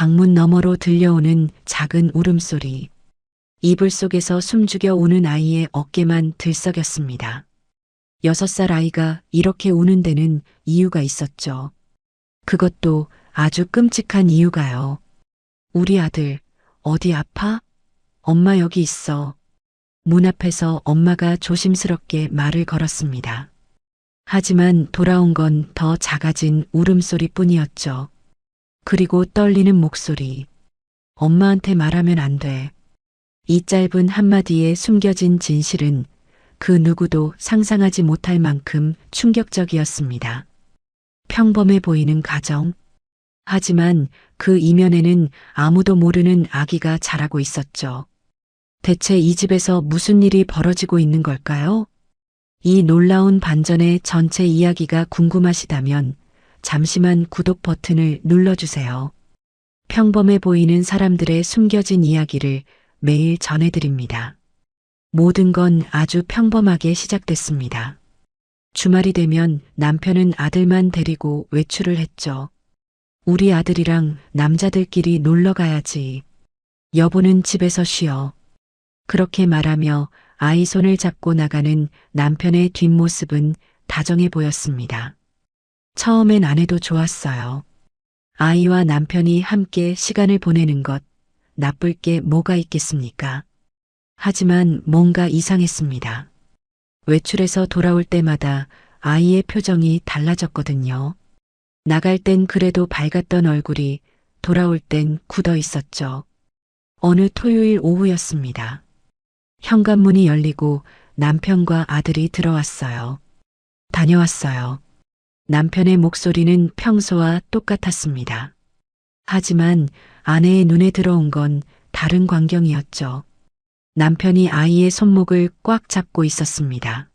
방문 너머로 들려오는 작은 울음소리. 이불 속에서 숨죽여 우는 아이의 어깨만 들썩였습니다. 6살 아이가 이렇게 우는 데는 이유가 있었죠. 그것도 아주 끔찍한 이유가요. 우리 아들, 어디 아파? 엄마 여기 있어. 문 앞에서 엄마가 조심스럽게 말을 걸었습니다. 하지만 돌아온 건 더 작아진 울음소리뿐이었죠. 그리고 떨리는 목소리. 엄마한테 말하면 안 돼. 이 짧은 한마디에 숨겨진 진실은 그 누구도 상상하지 못할 만큼 충격적이었습니다. 평범해 보이는 가정. 하지만 그 이면에는 아무도 모르는 아기가 자라고 있었죠. 대체 이 집에서 무슨 일이 벌어지고 있는 걸까요? 이 놀라운 반전의 전체 이야기가 궁금하시다면 잠시만 구독 버튼을 눌러주세요. 평범해 보이는 사람들의 숨겨진 이야기를 매일 전해드립니다. 모든 건 아주 평범하게 시작됐습니다. 주말이 되면 남편은 아들만 데리고 외출을 했죠. 우리 아들이랑 남자들끼리 놀러 가야지. 여보는 집에서 쉬어. 그렇게 말하며 아이 손을 잡고 나가는 남편의 뒷모습은 다정해 보였습니다. 처음엔 안 해도 좋았어요. 아이와 남편이 함께 시간을 보내는 것, 나쁠 게 뭐가 있겠습니까? 하지만 뭔가 이상했습니다. 외출해서 돌아올 때마다 아이의 표정이 달라졌거든요. 나갈 땐 그래도 밝았던 얼굴이 돌아올 땐 굳어 있었죠. 어느 토요일 오후였습니다. 현관문이 열리고 남편과 아들이 들어왔어요. 다녀왔어요. 남편의 목소리는 평소와 똑같았습니다. 하지만 아내의 눈에 들어온 건 다른 광경이었죠. 남편이 아이의 손목을 꽉 잡고 있었습니다.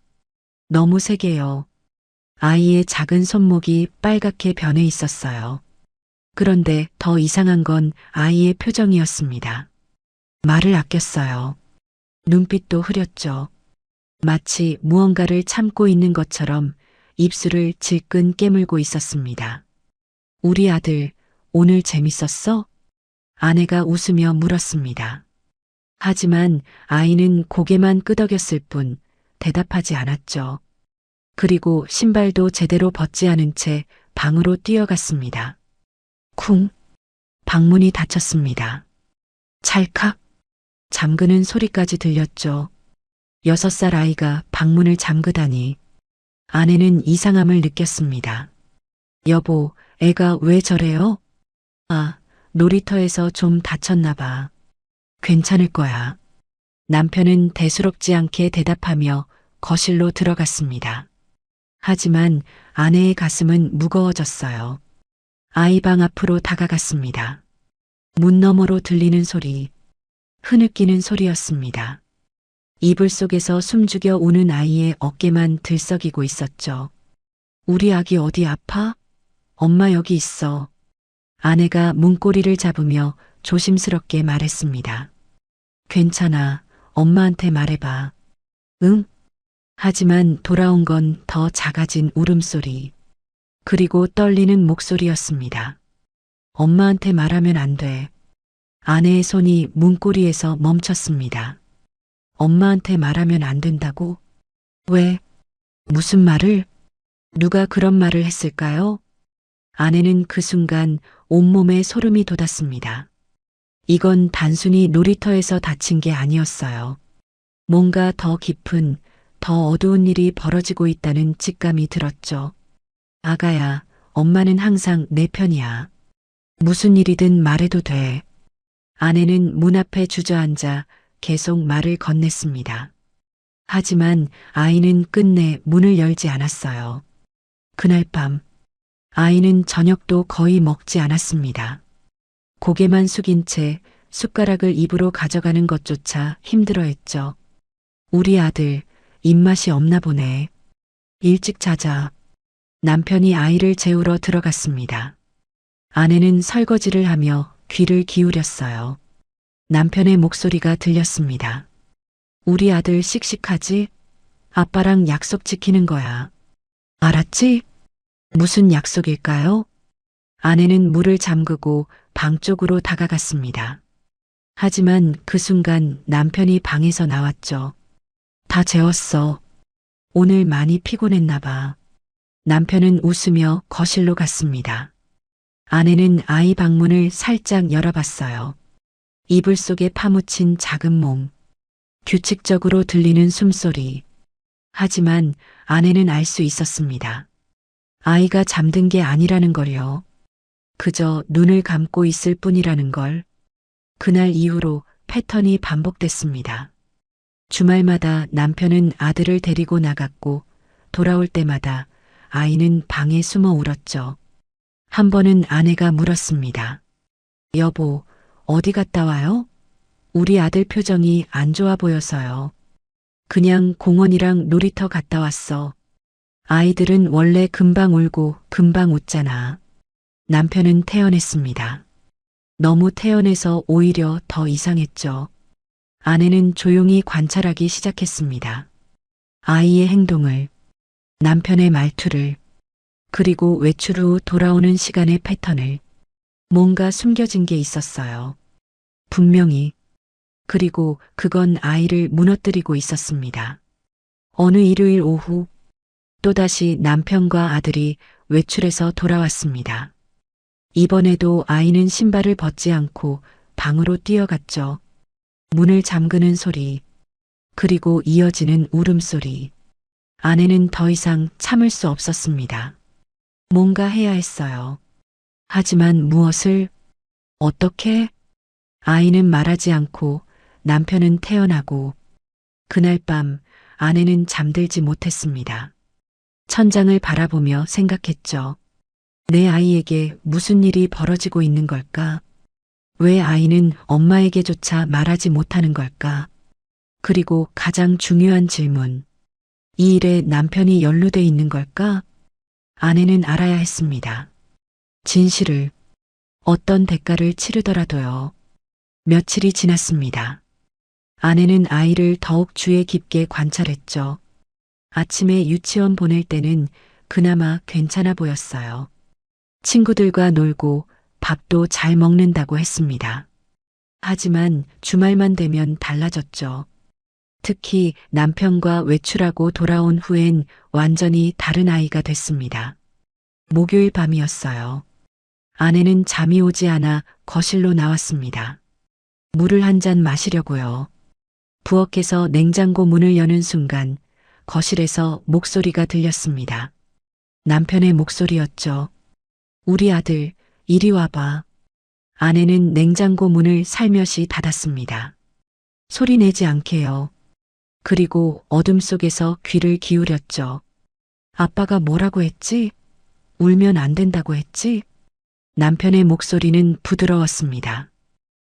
너무 세게요. 아이의 작은 손목이 빨갛게 변해 있었어요. 그런데 더 이상한 건 아이의 표정이었습니다. 말을 아꼈어요. 눈빛도 흐렸죠. 마치 무언가를 참고 있는 것처럼 입술을 질끈 깨물고 있었습니다. 우리 아들, 오늘 재밌었어? 아내가 웃으며 물었습니다. 하지만 아이는 고개만 끄덕였을 뿐 대답하지 않았죠. 그리고 신발도 제대로 벗지 않은 채 방으로 뛰어갔습니다. 쿵! 방문이 닫혔습니다. 찰칵! 잠그는 소리까지 들렸죠. 6살 아이가 방문을 잠그다니. 아내는 이상함을 느꼈습니다. 여보, 애가 왜 저래요? 아, 놀이터에서 좀 다쳤나 봐. 괜찮을 거야. 남편은 대수롭지 않게 대답하며 거실로 들어갔습니다. 하지만 아내의 가슴은 무거워졌어요. 아이 방 앞으로 다가갔습니다. 문 너머로 들리는 소리, 흐느끼는 소리였습니다. 이불 속에서 숨죽여 우는 아이의 어깨만 들썩이고 있었죠. 우리 아기 어디 아파? 엄마 여기 있어. 아내가 문고리를 잡으며 조심스럽게 말했습니다. 괜찮아. 엄마한테 말해봐. 응? 하지만 돌아온 건 더 작아진 울음소리. 그리고 떨리는 목소리였습니다. 엄마한테 말하면 안 돼. 아내의 손이 문고리에서 멈췄습니다. 엄마한테 말하면 안 된다고? 왜? 무슨 말을? 누가 그런 말을 했을까요? 아내는 그 순간 온몸에 소름이 돋았습니다. 이건 단순히 놀이터에서 다친 게 아니었어요. 뭔가 더 깊은, 더 어두운 일이 벌어지고 있다는 직감이 들었죠. 아가야, 엄마는 항상 내 편이야. 무슨 일이든 말해도 돼. 아내는 문 앞에 주저앉아 계속 말을 건넸습니다. 하지만 아이는 끝내 문을 열지 않았어요. 그날 밤, 아이는 저녁도 거의 먹지 않았습니다. 고개만 숙인 채 숟가락을 입으로 가져가는 것조차 힘들어했죠. 우리 아들, 입맛이 없나 보네. 일찍 자자. 남편이 아이를 재우러 들어갔습니다. 아내는 설거지를 하며 귀를 기울였어요. 남편의 목소리가 들렸습니다. 우리 아들 씩씩하지? 아빠랑 약속 지키는 거야. 알았지? 무슨 약속일까요? 아내는 물을 잠그고 방 쪽으로 다가갔습니다. 하지만 그 순간 남편이 방에서 나왔죠. 다 재웠어. 오늘 많이 피곤했나 봐. 남편은 웃으며 거실로 갔습니다. 아내는 아이 방문을 살짝 열어봤어요. 이불 속에 파묻힌 작은 몸, 규칙적으로 들리는 숨소리. 하지만 아내는 알 수 있었습니다. 아이가 잠든 게 아니라는 걸요. 그저 눈을 감고 있을 뿐이라는 걸. 그날 이후로 패턴이 반복됐습니다. 주말마다 남편은 아들을 데리고 나갔고 돌아올 때마다 아이는 방에 숨어 울었죠. 한 번은 아내가 물었습니다. 여보, 어디 갔다 와요? 우리 아들 표정이 안 좋아 보여서요. 그냥 공원이랑 놀이터 갔다 왔어. 아이들은 원래 금방 울고 금방 웃잖아. 남편은 태연했습니다. 너무 태연해서 오히려 더 이상했죠. 아내는 조용히 관찰하기 시작했습니다. 아이의 행동을, 남편의 말투를, 그리고 외출 후 돌아오는 시간의 패턴을. 뭔가 숨겨진 게 있었어요. 분명히. 그리고 그건 아이를 무너뜨리고 있었습니다. 어느 일요일 오후 또다시 남편과 아들이 외출해서 돌아왔습니다. 이번에도 아이는 신발을 벗지 않고 방으로 뛰어갔죠. 문을 잠그는 소리, 그리고 이어지는 울음소리. 아내는 더 이상 참을 수 없었습니다. 뭔가 해야 했어요. 하지만 무엇을, 어떻게? 아이는 말하지 않고 남편은 태어나고 그날 밤 아내는 잠들지 못했습니다. 천장을 바라보며 생각했죠. 내 아이에게 무슨 일이 벌어지고 있는 걸까? 왜 아이는 엄마에게조차 말하지 못하는 걸까? 그리고 가장 중요한 질문. 이 일에 남편이 연루돼 있는 걸까? 아내는 알아야 했습니다. 진실을, 어떤 대가를 치르더라도요. 며칠이 지났습니다. 아내는 아이를 더욱 주의 깊게 관찰했죠. 아침에 유치원 보낼 때는 그나마 괜찮아 보였어요. 친구들과 놀고 밥도 잘 먹는다고 했습니다. 하지만 주말만 되면 달라졌죠. 특히 남편과 외출하고 돌아온 후엔 완전히 다른 아이가 됐습니다. 목요일 밤이었어요. 아내는 잠이 오지 않아 거실로 나왔습니다. 물을 한 잔 마시려고요. 부엌에서 냉장고 문을 여는 순간 거실에서 목소리가 들렸습니다. 남편의 목소리였죠. 우리 아들, 이리 와봐. 아내는 냉장고 문을 살며시 닫았습니다. 소리 내지 않게요. 그리고 어둠 속에서 귀를 기울였죠. 아빠가 뭐라고 했지? 울면 안 된다고 했지? 남편의 목소리는 부드러웠습니다.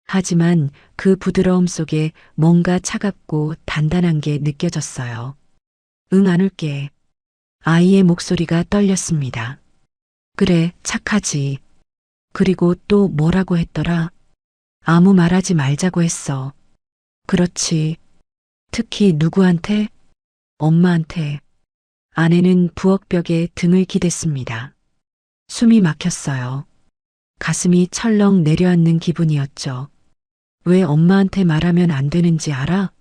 하지만 그 부드러움 속에 뭔가 차갑고 단단한 게 느껴졌어요. 응, 안 울게. 아이의 목소리가 떨렸습니다. 그래, 착하지. 그리고 또 뭐라고 했더라? 아무 말하지 말자고 했어. 그렇지. 특히 누구한테? 엄마한테. 아내는 부엌벽에 등을 기댔습니다. 숨이 막혔어요. 가슴이 철렁 내려앉는 기분이었죠. 왜 엄마한테 말하면 안 되는지 알아?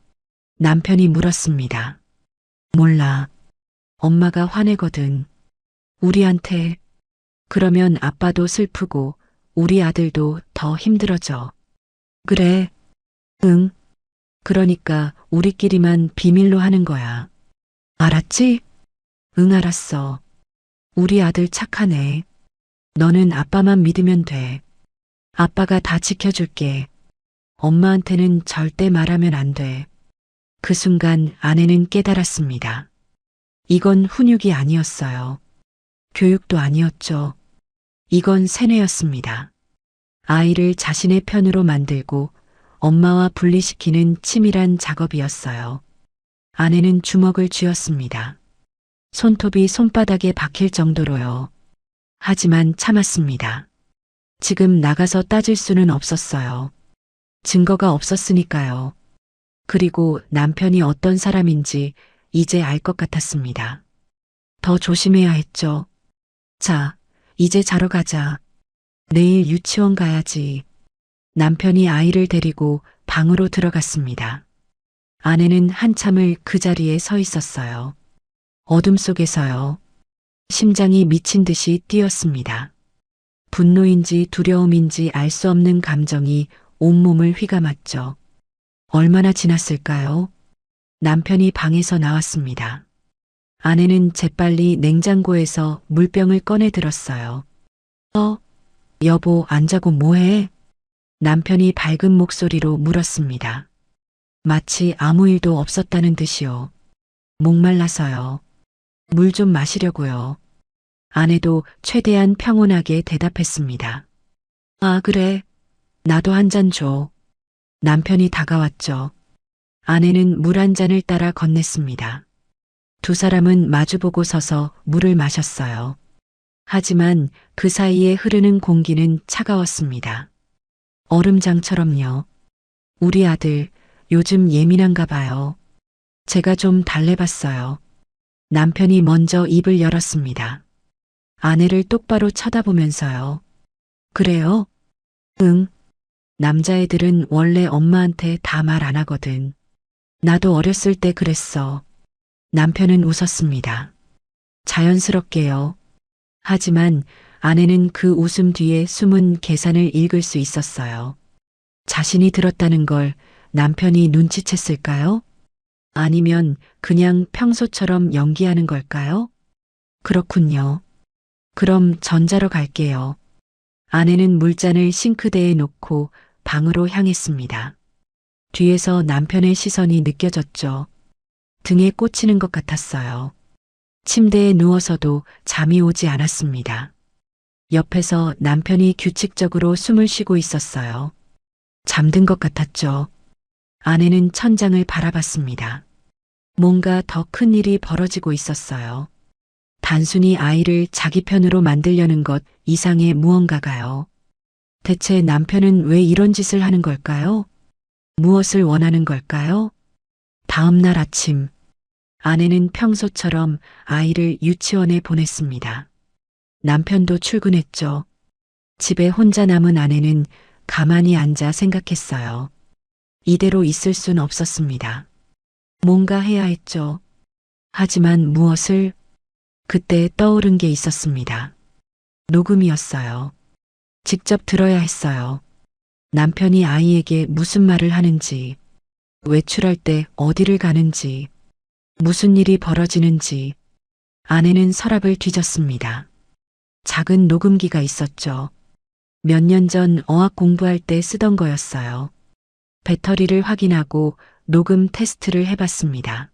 남편이 물었습니다. 몰라. 엄마가 화내거든. 우리한테. 그러면 아빠도 슬프고 우리 아들도 더 힘들어져. 그래. 응. 그러니까 우리끼리만 비밀로 하는 거야. 알았지? 응, 알았어. 우리 아들 착하네. 너는 아빠만 믿으면 돼. 아빠가 다 지켜줄게. 엄마한테는 절대 말하면 안 돼. 그 순간 아내는 깨달았습니다. 이건 훈육이 아니었어요. 교육도 아니었죠. 이건 세뇌였습니다. 아이를 자신의 편으로 만들고 엄마와 분리시키는 치밀한 작업이었어요. 아내는 주먹을 쥐었습니다. 손톱이 손바닥에 박힐 정도로요. 하지만 참았습니다. 지금 나가서 따질 수는 없었어요. 증거가 없었으니까요. 그리고 남편이 어떤 사람인지 이제 알 것 같았습니다. 더 조심해야 했죠. 자, 이제 자러 가자. 내일 유치원 가야지. 남편이 아이를 데리고 방으로 들어갔습니다. 아내는 한참을 그 자리에 서 있었어요. 어둠 속에서요. 심장이 미친 듯이 뛰었습니다. 분노인지 두려움인지 알 수 없는 감정이 온몸을 휘감았죠. 얼마나 지났을까요? 남편이 방에서 나왔습니다. 아내는 재빨리 냉장고에서 물병을 꺼내 들었어요. 여보, 안 자고 뭐해? 남편이 밝은 목소리로 물었습니다. 마치 아무 일도 없었다는 듯이요. 목말라서요. 물 좀 마시려고요. 아내도 최대한 평온하게 대답했습니다. 아, 그래. 나도 한 잔 줘. 남편이 다가왔죠. 아내는 물 한 잔을 따라 건넸습니다. 두 사람은 마주보고 서서 물을 마셨어요. 하지만 그 사이에 흐르는 공기는 차가웠습니다. 얼음장처럼요. 우리 아들 요즘 예민한가 봐요. 제가 좀 달래봤어요. 남편이 먼저 입을 열었습니다. 아내를 똑바로 쳐다보면서요. 그래요? 응. 남자애들은 원래 엄마한테 다 말 안 하거든. 나도 어렸을 때 그랬어. 남편은 웃었습니다. 자연스럽게요. 하지만 아내는 그 웃음 뒤에 숨은 계산을 읽을 수 있었어요. 자신이 들었다는 걸 남편이 눈치챘을까요? 아니면 그냥 평소처럼 연기하는 걸까요? 그렇군요. 그럼 전자로 갈게요. 아내는 물잔을 싱크대에 놓고 방으로 향했습니다. 뒤에서 남편의 시선이 느껴졌죠. 등에 꽂히는 것 같았어요. 침대에 누워서도 잠이 오지 않았습니다. 옆에서 남편이 규칙적으로 숨을 쉬고 있었어요. 잠든 것 같았죠. 아내는 천장을 바라봤습니다. 뭔가 더 큰 일이 벌어지고 있었어요. 단순히 아이를 자기 편으로 만들려는 것 이상의 무언가가요. 대체 남편은 왜 이런 짓을 하는 걸까요? 무엇을 원하는 걸까요? 다음 날 아침, 아내는 평소처럼 아이를 유치원에 보냈습니다. 남편도 출근했죠. 집에 혼자 남은 아내는 가만히 앉아 생각했어요. 이대로 있을 순 없었습니다. 뭔가 해야 했죠. 하지만 무엇을? 그때 떠오른 게 있었습니다. 녹음이었어요. 직접 들어야 했어요. 남편이 아이에게 무슨 말을 하는지, 외출할 때 어디를 가는지, 무슨 일이 벌어지는지. 아내는 서랍을 뒤졌습니다. 작은 녹음기가 있었죠. 몇 년 전 어학 공부할 때 쓰던 거였어요. 배터리를 확인하고 녹음 테스트를 해봤습니다.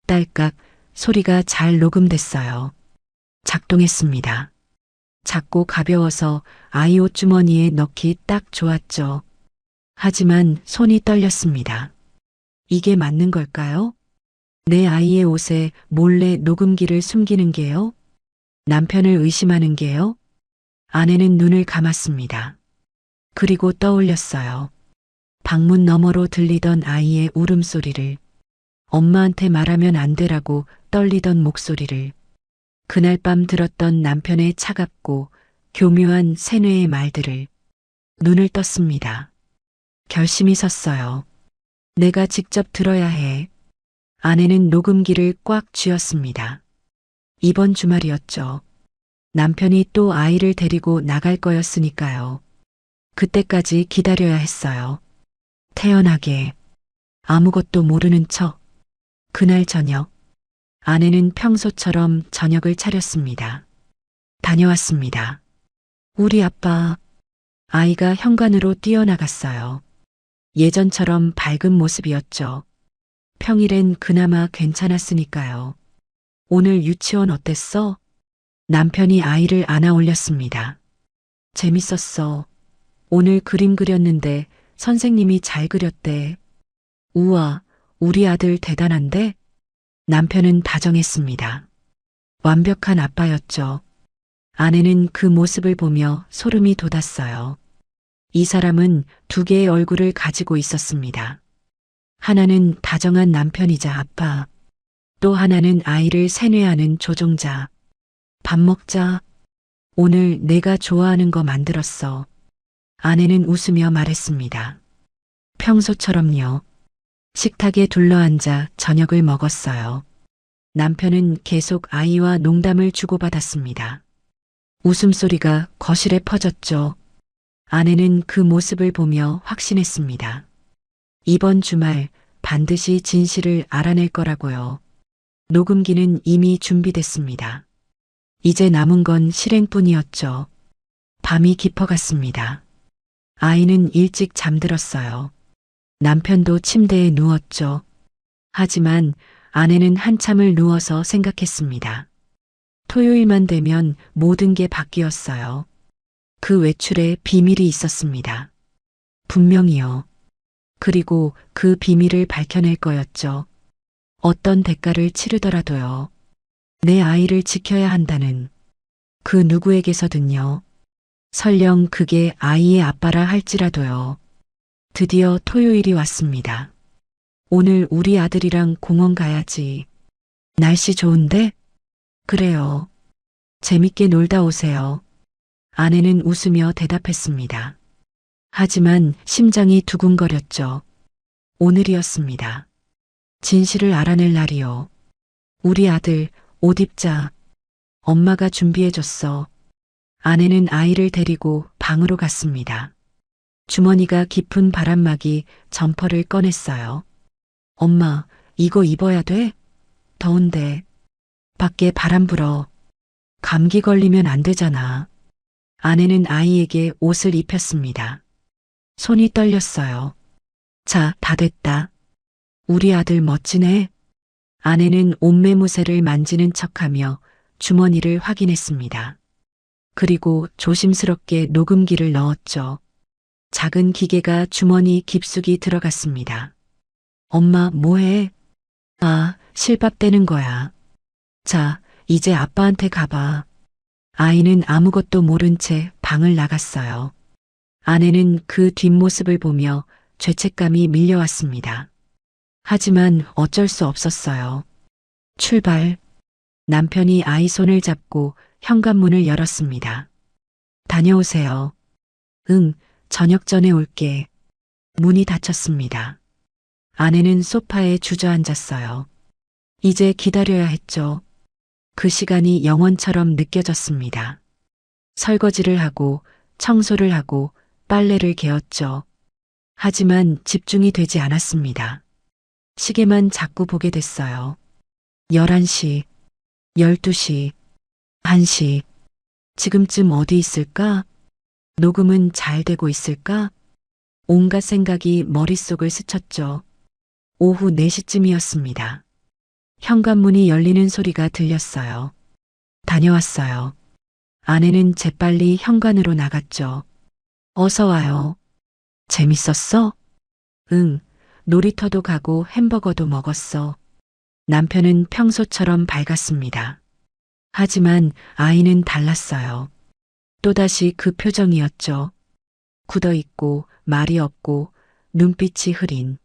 딸깍 소리가 잘 녹음됐어요. 작동했습니다. 작고 가벼워서 아이 옷주머니에 넣기 딱 좋았죠. 하지만 손이 떨렸습니다. 이게 맞는 걸까요? 내 아이의 옷에 몰래 녹음기를 숨기는 게요? 남편을 의심하는 게요? 아내는 눈을 감았습니다. 그리고 떠올렸어요. 방문 너머로 들리던 아이의 울음소리를, 엄마한테 말하면 안 되라고 떨리던 목소리를, 그날 밤 들었던 남편의 차갑고 교묘한 세뇌의 말들을. 눈을 떴습니다. 결심이 섰어요. 내가 직접 들어야 해. 아내는 녹음기를 꽉 쥐었습니다. 이번 주말이었죠. 남편이 또 아이를 데리고 나갈 거였으니까요. 그때까지 기다려야 했어요. 태연하게, 아무것도 모르는 척. 그날 저녁, 아내는 평소처럼 저녁을 차렸습니다. 다녀왔습니다. 우리 아빠, 아이가 현관으로 뛰어나갔어요. 예전처럼 밝은 모습이었죠. 평일엔 그나마 괜찮았으니까요. 오늘 유치원 어땠어? 남편이 아이를 안아 올렸습니다. 재밌었어. 오늘 그림 그렸는데 선생님이 잘 그렸대. 우와, 우리 아들 대단한데? 남편은 다정했습니다. 완벽한 아빠였죠. 아내는 그 모습을 보며 소름이 돋았어요. 이 사람은 두 개의 얼굴을 가지고 있었습니다. 하나는 다정한 남편이자 아빠, 또 하나는 아이를 세뇌하는 조종자. 밥 먹자. 오늘 내가 좋아하는 거 만들었어. 아내는 웃으며 말했습니다. 평소처럼요. 식탁에 둘러앉아 저녁을 먹었어요. 남편은 계속 아이와 농담을 주고받았습니다. 웃음소리가 거실에 퍼졌죠. 아내는 그 모습을 보며 확신했습니다. 이번 주말 반드시 진실을 알아낼 거라고요. 녹음기는 이미 준비됐습니다. 이제 남은 건 실행뿐이었죠. 밤이 깊어갔습니다. 아이는 일찍 잠들었어요. 남편도 침대에 누웠죠. 하지만 아내는 한참을 누워서 생각했습니다. 토요일만 되면 모든 게 바뀌었어요. 그 외출에 비밀이 있었습니다. 분명히요. 그리고 그 비밀을 밝혀낼 거였죠. 어떤 대가를 치르더라도요. 내 아이를 지켜야 한다는 그 누구에게서든요. 설령 그게 아이의 아빠라 할지라도요. 드디어 토요일이 왔습니다. 오늘 우리 아들이랑 공원 가야지. 날씨 좋은데? 그래요. 재밌게 놀다 오세요. 아내는 웃으며 대답했습니다. 하지만 심장이 두근거렸죠. 오늘이었습니다. 진실을 알아낼 날이요. 우리 아들 옷 입자. 엄마가 준비해줬어. 아내는 아이를 데리고 방으로 갔습니다. 주머니가 깊은 바람막이 점퍼를 꺼냈어요. 엄마, 이거 입어야 돼? 더운데. 밖에 바람 불어. 감기 걸리면 안 되잖아. 아내는 아이에게 옷을 입혔습니다. 손이 떨렸어요. 자, 다 됐다. 우리 아들 멋지네. 아내는 옷매무새를 만지는 척하며 주머니를 확인했습니다. 그리고 조심스럽게 녹음기를 넣었죠. 작은 기계가 주머니 깊숙이 들어갔습니다. 엄마, 뭐해? 아, 실밥 떼는 거야. 자, 이제 아빠한테 가봐. 아이는 아무것도 모른 채 방을 나갔어요. 아내는 그 뒷모습을 보며 죄책감이 밀려왔습니다. 하지만 어쩔 수 없었어요. 출발. 남편이 아이 손을 잡고 현관문을 열었습니다. 다녀오세요. 응, 저녁 전에 올게. 문이 닫혔습니다. 아내는 소파에 주저앉았어요. 이제 기다려야 했죠. 그 시간이 영원처럼 느껴졌습니다. 설거지를 하고 청소를 하고 빨래를 개었죠. 하지만 집중이 되지 않았습니다. 시계만 자꾸 보게 됐어요. 11시, 12시, 1시. 지금쯤 어디 있을까? 녹음은 잘 되고 있을까? 온갖 생각이 머릿속을 스쳤죠. 오후 4시쯤이었습니다. 현관문이 열리는 소리가 들렸어요. 다녀왔어요. 아내는 재빨리 현관으로 나갔죠. 어서 와요. 재밌었어? 응, 놀이터도 가고 햄버거도 먹었어. 남편은 평소처럼 밝았습니다. 하지만 아이는 달랐어요. 또다시 그 표정이었죠. 굳어있고 말이 없고 눈빛이 흐린.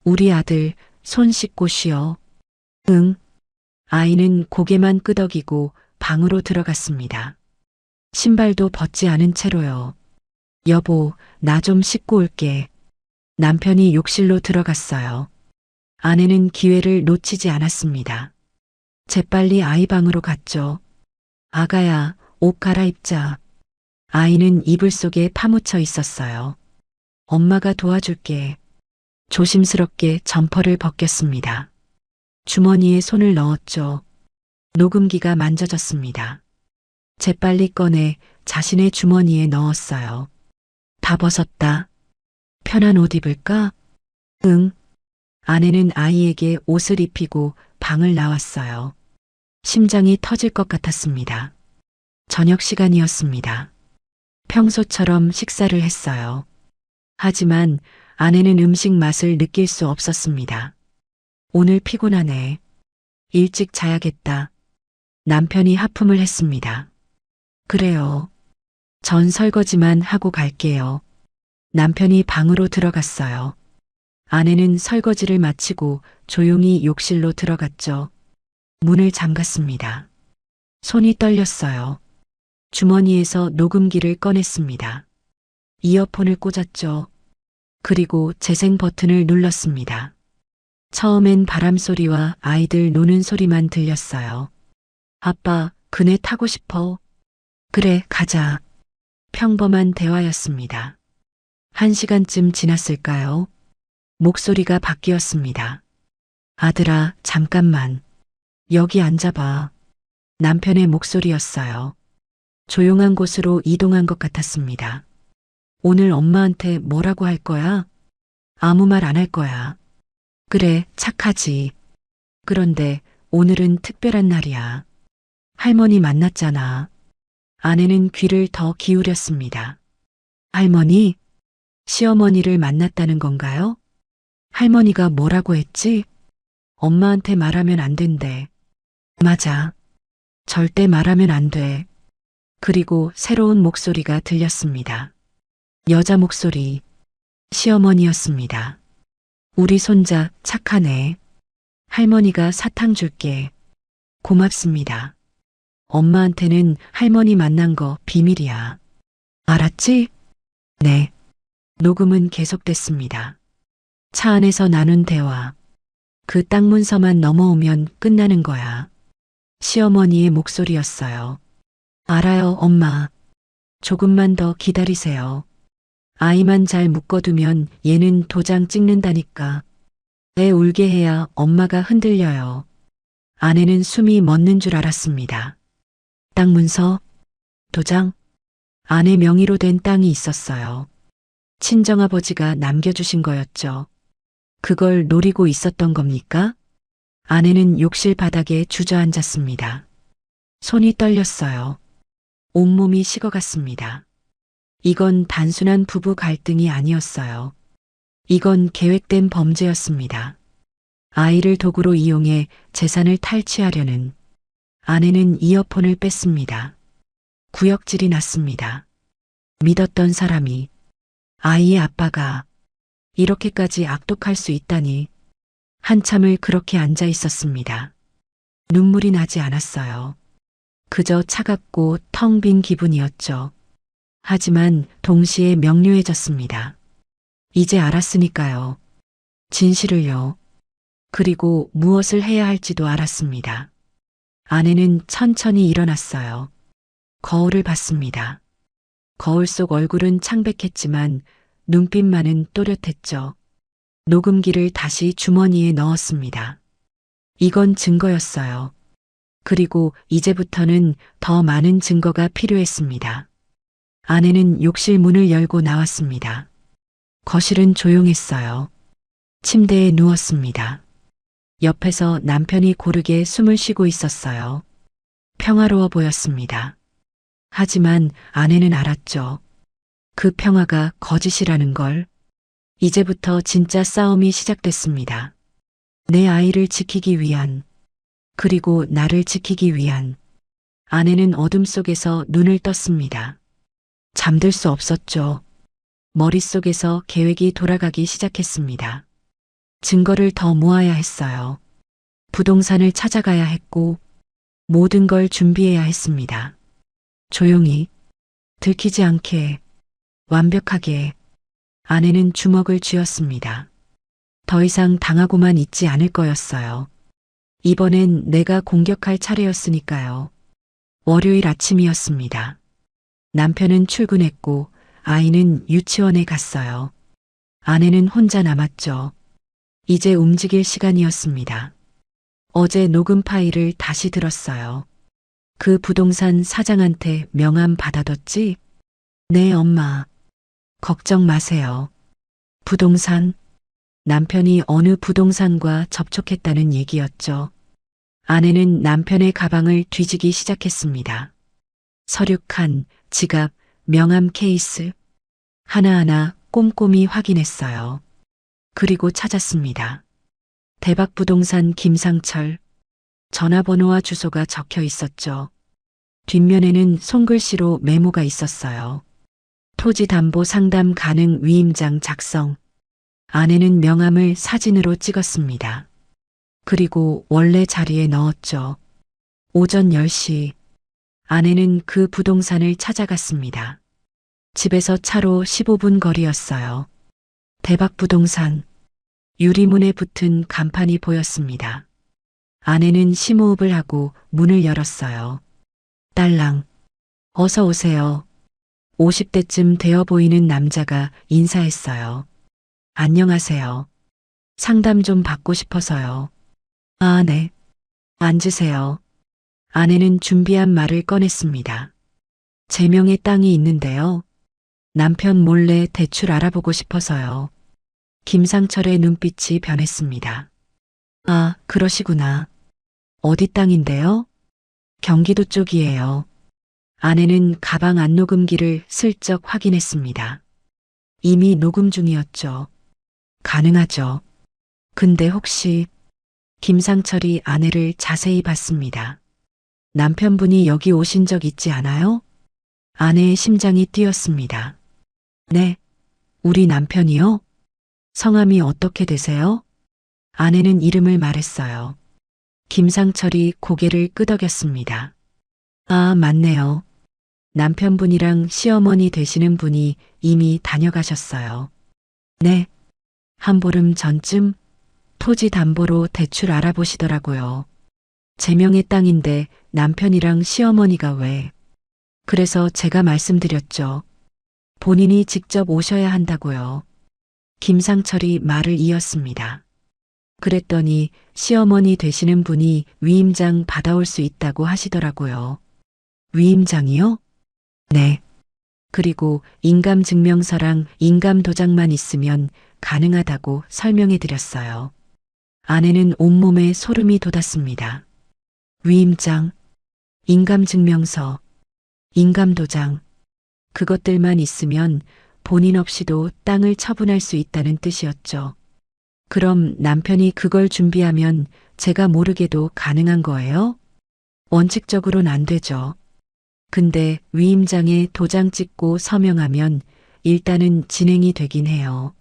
우리 아들 손 씻고 쉬어. 응. 아이는 고개만 끄덕이고 방으로 들어갔습니다. 신발도 벗지 않은 채로요. 여보, 나 좀 씻고 올게. 남편이 욕실로 들어갔어요. 아내는 기회를 놓치지 않았습니다. 재빨리 아이 방으로 갔죠. 아가야, 옷 갈아입자. 아이는 이불 속에 파묻혀 있었어요. 엄마가 도와줄게. 조심스럽게 점퍼를 벗겼습니다. 주머니에 손을 넣었죠. 녹음기가 만져졌습니다. 재빨리 꺼내 자신의 주머니에 넣었어요. 다 벗었다. 편한 옷 입을까? 응. 아내는 아이에게 옷을 입히고 방을 나왔어요. 심장이 터질 것 같았습니다. 저녁 시간이었습니다. 평소처럼 식사를 했어요. 하지만 아내는 음식 맛을 느낄 수 없었습니다. 오늘 피곤하네. 일찍 자야겠다. 남편이 하품을 했습니다. 그래요. 전 설거지만 하고 갈게요. 남편이 방으로 들어갔어요. 아내는 설거지를 마치고 조용히 욕실로 들어갔죠. 문을 잠갔습니다. 손이 떨렸어요. 주머니에서 녹음기를 꺼냈습니다. 이어폰을 꽂았죠. 그리고 재생 버튼을 눌렀습니다. 처음엔 바람소리와 아이들 노는 소리만 들렸어요. 아빠, 그네 타고 싶어. 그래, 가자. 평범한 대화였습니다. 1시간쯤 지났을까요? 목소리가 바뀌었습니다. 아들아, 잠깐만. 여기 앉아봐. 남편의 목소리였어요. 조용한 곳으로 이동한 것 같았습니다. 오늘 엄마한테 뭐라고 할 거야? 아무 말 안 할 거야. 그래, 착하지. 그런데 오늘은 특별한 날이야. 할머니 만났잖아. 아내는 귀를 더 기울였습니다. 할머니? 시어머니를 만났다는 건가요? 할머니가 뭐라고 했지? 엄마한테 말하면 안 된대. 맞아. 절대 말하면 안 돼. 그리고 새로운 목소리가 들렸습니다. 여자 목소리. 시어머니였습니다. 우리 손자 착하네. 할머니가 사탕 줄게. 고맙습니다. 엄마한테는 할머니 만난 거 비밀이야. 알았지? 네. 녹음은 계속됐습니다. 차 안에서 나눈 대화. 그 딱 문서만 넘어오면 끝나는 거야. 시어머니의 목소리였어요. 알아요, 엄마. 조금만 더 기다리세요. 아이만 잘 묶어두면 얘는 도장 찍는다니까. 애 울게 해야 엄마가 흔들려요. 아내는 숨이 멎는 줄 알았습니다. 땅 문서? 도장? 아내 명의로 된 땅이 있었어요. 친정아버지가 남겨주신 거였죠. 그걸 노리고 있었던 겁니까? 아내는 욕실 바닥에 주저앉았습니다. 손이 떨렸어요. 온몸이 식어갔습니다. 이건 단순한 부부 갈등이 아니었어요. 이건 계획된 범죄였습니다. 아이를 도구로 이용해 재산을 탈취하려는. 아내는 이어폰을 뺐습니다. 구역질이 났습니다. 믿었던 사람이, 아이의 아빠가 이렇게까지 악독할 수 있다니. 한참을 그렇게 앉아 있었습니다. 눈물이 나지 않았어요. 그저 차갑고 텅 빈 기분이었죠. 하지만 동시에 명료해졌습니다. 이제 알았으니까요. 진실을요. 그리고 무엇을 해야 할지도 알았습니다. 아내는 천천히 일어났어요. 거울을 봤습니다. 거울 속 얼굴은 창백했지만 눈빛만은 또렷했죠. 녹음기를 다시 주머니에 넣었습니다. 이건 증거였어요. 그리고 이제부터는 더 많은 증거가 필요했습니다. 아내는 욕실 문을 열고 나왔습니다. 거실은 조용했어요. 침대에 누웠습니다. 옆에서 남편이 고르게 숨을 쉬고 있었어요. 평화로워 보였습니다. 하지만 아내는 알았죠. 그 평화가 거짓이라는 걸. 이제부터 진짜 싸움이 시작됐습니다. 내 아이를 지키기 위한, 그리고 나를 지키기 위한. 아내는 어둠 속에서 눈을 떴습니다. 잠들 수 없었죠. 머릿속에서 계획이 돌아가기 시작했습니다. 증거를 더 모아야 했어요. 부동산을 찾아가야 했고, 모든 걸 준비해야 했습니다. 조용히, 들키지 않게, 완벽하게. 아내는 주먹을 쥐었습니다. 더 이상 당하고만 있지 않을 거였어요. 이번엔 내가 공격할 차례였으니까요. 월요일 아침이었습니다. 남편은 출근했고 아이는 유치원에 갔어요. 아내는 혼자 남았죠. 이제 움직일 시간이었습니다. 어제 녹음 파일을 다시 들었어요. 그 부동산 사장한테 명함 받아뒀지? 네, 엄마. 걱정 마세요. 부동산? 남편이 어느 부동산과 접촉했다는 얘기였죠. 아내는 남편의 가방을 뒤지기 시작했습니다. 서류 칸, 지갑, 명함 케이스. 하나하나 꼼꼼히 확인했어요. 그리고 찾았습니다. 대박부동산 김상철. 전화번호와 주소가 적혀 있었죠. 뒷면에는 손글씨로 메모가 있었어요. 토지 담보 상담 가능 위임장 작성. 아내는 명함을 사진으로 찍었습니다. 그리고 원래 자리에 넣었죠. 오전 10시. 아내는 그 부동산을 찾아갔습니다. 집에서 차로 15분 거리였어요. 대박 부동산. 유리문에 붙은 간판이 보였습니다. 아내는 심호흡을 하고 문을 열었어요. 딸랑, 어서 오세요. 50대쯤 되어 보이는 남자가 인사했어요. 안녕하세요. 상담 좀 받고 싶어서요. 아, 네. 앉으세요. 아내는 준비한 말을 꺼냈습니다. 제 명의 땅이 있는데요. 남편 몰래 대출 알아보고 싶어서요. 김상철의 눈빛이 변했습니다. 아, 그러시구나. 어디 땅인데요? 경기도 쪽이에요. 아내는 가방 안 녹음기를 슬쩍 확인했습니다. 이미 녹음 중이었죠. 가능하죠. 근데 혹시 김상철이 아내를 자세히 봤습니다. 남편분이 여기 오신 적 있지 않아요? 아내의 심장이 뛰었습니다. 네. 우리 남편이요? 성함이 어떻게 되세요? 아내는 이름을 말했어요. 김상철이 고개를 끄덕였습니다. 아, 맞네요. 남편분이랑 시어머니 되시는 분이 이미 다녀가셨어요. 네. 한 보름 전쯤 토지 담보로 대출 알아보시더라고요. 제 명의 땅인데 남편이랑 시어머니가 왜? 그래서 제가 말씀드렸죠. 본인이 직접 오셔야 한다고요. 김상철이 말을 이었습니다. 그랬더니 시어머니 되시는 분이 위임장 받아올 수 있다고 하시더라고요. 위임장이요? 네. 그리고 인감증명서랑 인감도장만 있으면 가능하다고 설명해 드렸어요. 아내는 온몸에 소름이 돋았습니다. 위임장, 인감증명서, 인감도장, 그것들만 있으면 본인 없이도 땅을 처분할 수 있다는 뜻이었죠. 그럼 남편이 그걸 준비하면 제가 모르게도 가능한 거예요? 원칙적으로는 안 되죠. 근데 위임장에 도장 찍고 서명하면 일단은 진행이 되긴 해요.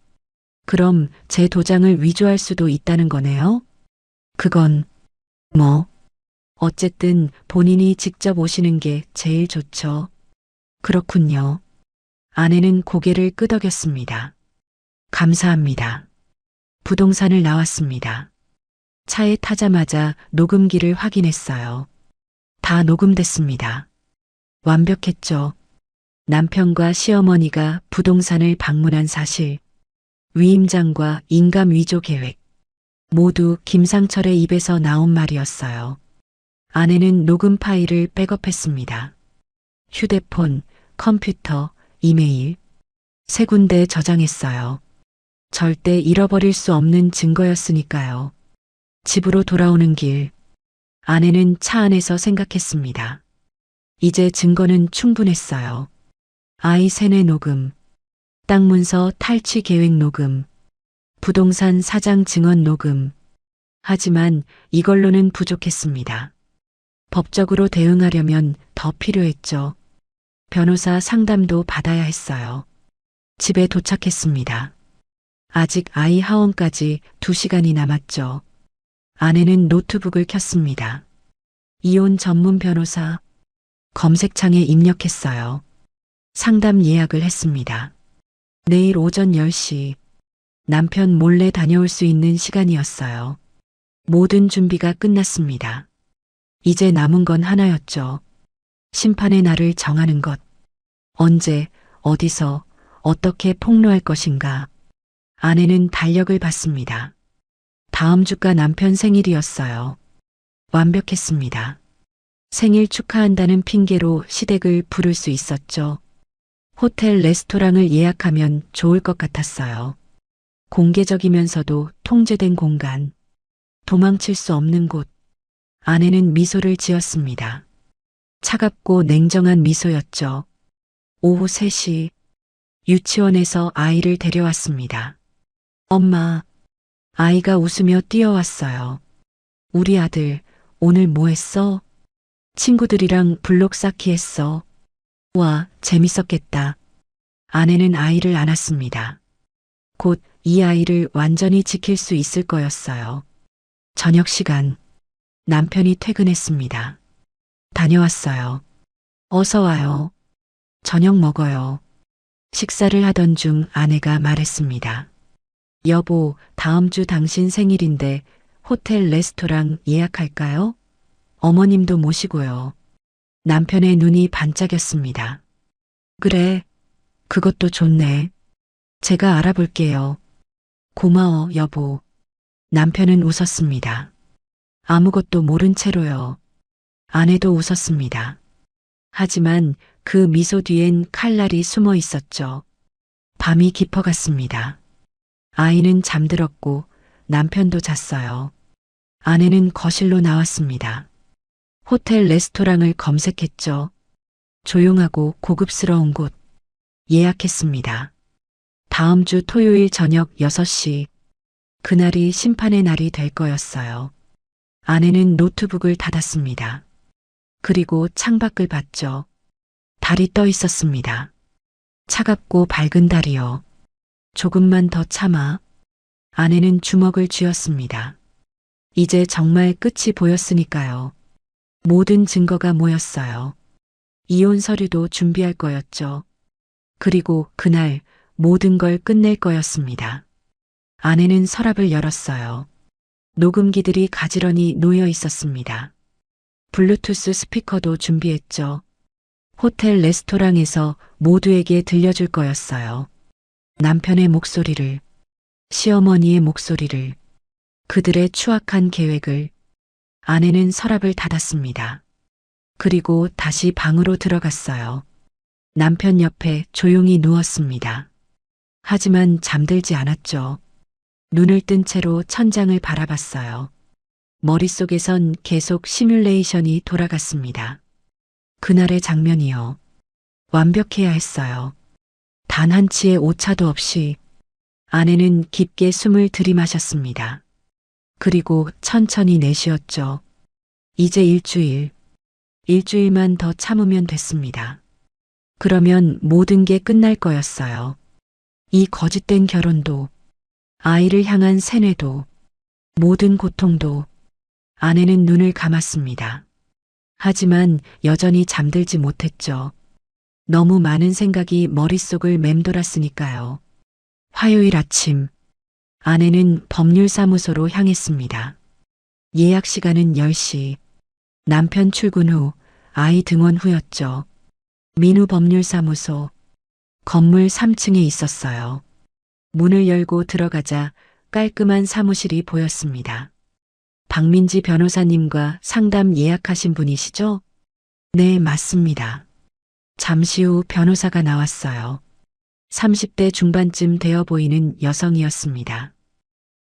그럼 제 도장을 위조할 수도 있다는 거네요? 그건 어쨌든 본인이 직접 오시는 게 제일 좋죠. 그렇군요. 아내는 고개를 끄덕였습니다. 감사합니다. 부동산을 나왔습니다. 차에 타자마자 녹음기를 확인했어요. 다 녹음됐습니다. 완벽했죠. 남편과 시어머니가 부동산을 방문한 사실, 위임장과 인감 위조 계획, 모두 김상철의 입에서 나온 말이었어요. 아내는 녹음 파일을 백업했습니다. 휴대폰, 컴퓨터, 이메일, 세 군데 저장했어요. 절대 잃어버릴 수 없는 증거였으니까요. 집으로 돌아오는 길, 아내는 차 안에서 생각했습니다. 이제 증거는 충분했어요. 아이 세뇌 녹음, 땅 문서 탈취 계획 녹음, 부동산 사장 증언 녹음. 하지만 이걸로는 부족했습니다. 법적으로 대응하려면 더 필요했죠. 변호사 상담도 받아야 했어요. 집에 도착했습니다. 아직 아이 하원까지 2시간이 남았죠. 아내는 노트북을 켰습니다. 이혼 전문 변호사 검색창에 입력했어요. 상담 예약을 했습니다. 내일 오전 10시 남편 몰래 다녀올 수 있는 시간이었어요. 모든 준비가 끝났습니다. 이제 남은 건 하나였죠. 심판의 날을 정하는 것. 언제, 어디서, 어떻게 폭로할 것인가. 아내는 달력을 봤습니다. 다음 주가 남편 생일이었어요. 완벽했습니다. 생일 축하한다는 핑계로 시댁을 부를 수 있었죠. 호텔 레스토랑을 예약하면 좋을 것 같았어요. 공개적이면서도 통제된 공간. 도망칠 수 없는 곳. 아내는 미소를 지었습니다. 차갑고 냉정한 미소였죠. 오후 3시 유치원에서 아이를 데려왔습니다. 엄마, 아이가 웃으며 뛰어왔어요. 우리 아들 오늘 뭐 했어? 친구들이랑 블록 쌓기 했어. 와, 재밌었겠다. 아내는 아이를 안았습니다. 곧 이 아이를 완전히 지킬 수 있을 거였어요. 저녁 시간 남편이 퇴근했습니다. 다녀왔어요. 어서 와요. 저녁 먹어요. 식사를 하던 중 아내가 말했습니다. 여보, 다음 주 당신 생일인데 호텔 레스토랑 예약할까요? 어머님도 모시고요. 남편의 눈이 반짝였습니다. 그래, 그것도 좋네. 제가 알아볼게요. 고마워, 여보. 남편은 웃었습니다. 아무것도 모른 채로요. 아내도 웃었습니다. 하지만 그 미소 뒤엔 칼날이 숨어 있었죠. 밤이 깊어갔습니다. 아이는 잠들었고 남편도 잤어요. 아내는 거실로 나왔습니다. 호텔 레스토랑을 검색했죠. 조용하고 고급스러운 곳 예약했습니다. 다음 주 토요일 저녁 6시. 그날이 심판의 날이 될 거였어요. 아내는 노트북을 닫았습니다. 그리고 창밖을 봤죠. 달이 떠 있었습니다. 차갑고 밝은 달이요. 조금만 더 참아. 아내는 주먹을 쥐었습니다. 이제 정말 끝이 보였으니까요. 모든 증거가 모였어요. 이혼 서류도 준비할 거였죠. 그리고 그날 모든 걸 끝낼 거였습니다. 아내는 서랍을 열었어요. 녹음기들이 가지런히 놓여 있었습니다. 블루투스 스피커도 준비했죠. 호텔 레스토랑에서 모두에게 들려줄 거였어요. 남편의 목소리를, 시어머니의 목소리를, 그들의 추악한 계획을. 아내는 서랍을 닫았습니다. 그리고 다시 방으로 들어갔어요. 남편 옆에 조용히 누웠습니다. 하지만 잠들지 않았죠. 눈을 뜬 채로 천장을 바라봤어요. 머릿속에선 계속 시뮬레이션이 돌아갔습니다. 그날의 장면이요. 완벽해야 했어요. 단 한 치의 오차도 없이. 아내는 깊게 숨을 들이마셨습니다. 그리고 천천히 내쉬었죠. 이제 일주일만 더 참으면 됐습니다. 그러면 모든 게 끝날 거였어요. 이 거짓된 결혼도, 아이를 향한 세뇌도, 모든 고통도. 아내는 눈을 감았습니다. 하지만 여전히 잠들지 못했죠. 너무 많은 생각이 머릿속을 맴돌았으니까요. 화요일 아침, 아내는 법률사무소로 향했습니다. 예약 시간은 10시. 남편 출근 후, 아이 등원 후였죠. 민우 법률사무소, 건물 3층에 있었어요. 문을 열고 들어가자 깔끔한 사무실이 보였습니다. 박민지 변호사님과 상담 예약하신 분이시죠? 네, 맞습니다. 잠시 후 변호사가 나왔어요. 30대 중반쯤 되어 보이는 여성이었습니다.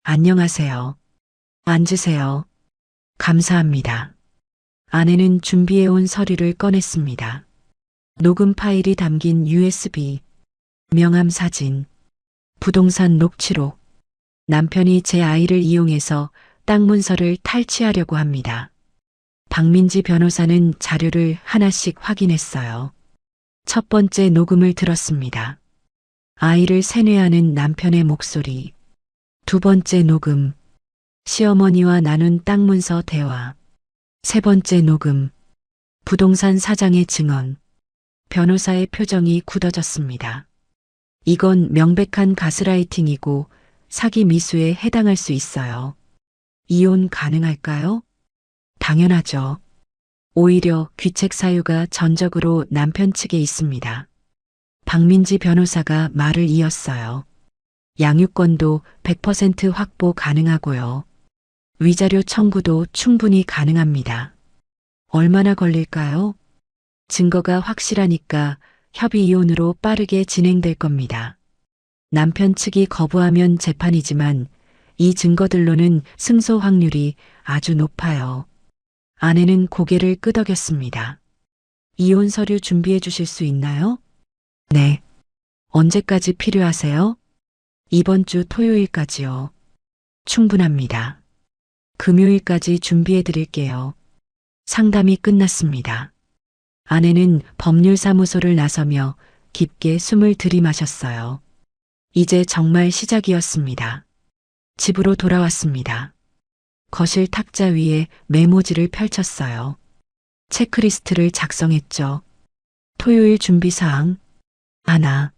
안녕하세요. 앉으세요. 감사합니다. 아내는 준비해온 서류를 꺼냈습니다. 녹음 파일이 담긴 USB, 명함 사진, 부동산 녹취록. 남편이 제 아이를 이용해서 땅 문서를 탈취하려고 합니다. 박민지 변호사는 자료를 하나씩 확인했어요. 첫 번째 녹음을 들었습니다. 아이를 세뇌하는 남편의 목소리. 두 번째 녹음. 시어머니와 나눈 땅 문서 대화. 세 번째 녹음. 부동산 사장의 증언. 변호사의 표정이 굳어졌습니다. 이건 명백한 가스라이팅이고 사기 미수에 해당할 수 있어요. 이혼 가능할까요? 당연하죠. 오히려 귀책 사유가 전적으로 남편 측에 있습니다. 박민지 변호사가 말을 이었어요. 양육권도 100% 확보 가능하고요. 위자료 청구도 충분히 가능합니다. 얼마나 걸릴까요? 증거가 확실하니까 협의 이혼으로 빠르게 진행될 겁니다. 남편 측이 거부하면 재판이지만 이 증거들로는 승소 확률이 아주 높아요. 아내는 고개를 끄덕였습니다. 이혼 서류 준비해 주실 수 있나요? 네. 언제까지 필요하세요? 이번 주 토요일까지요. 충분합니다. 금요일까지 준비해 드릴게요. 상담이 끝났습니다. 아내는 법률사무소를 나서며 깊게 숨을 들이마셨어요. 이제 정말 시작이었습니다. 집으로 돌아왔습니다. 거실 탁자 위에 메모지를 펼쳤어요. 체크리스트를 작성했죠. 토요일 준비사항. 하나.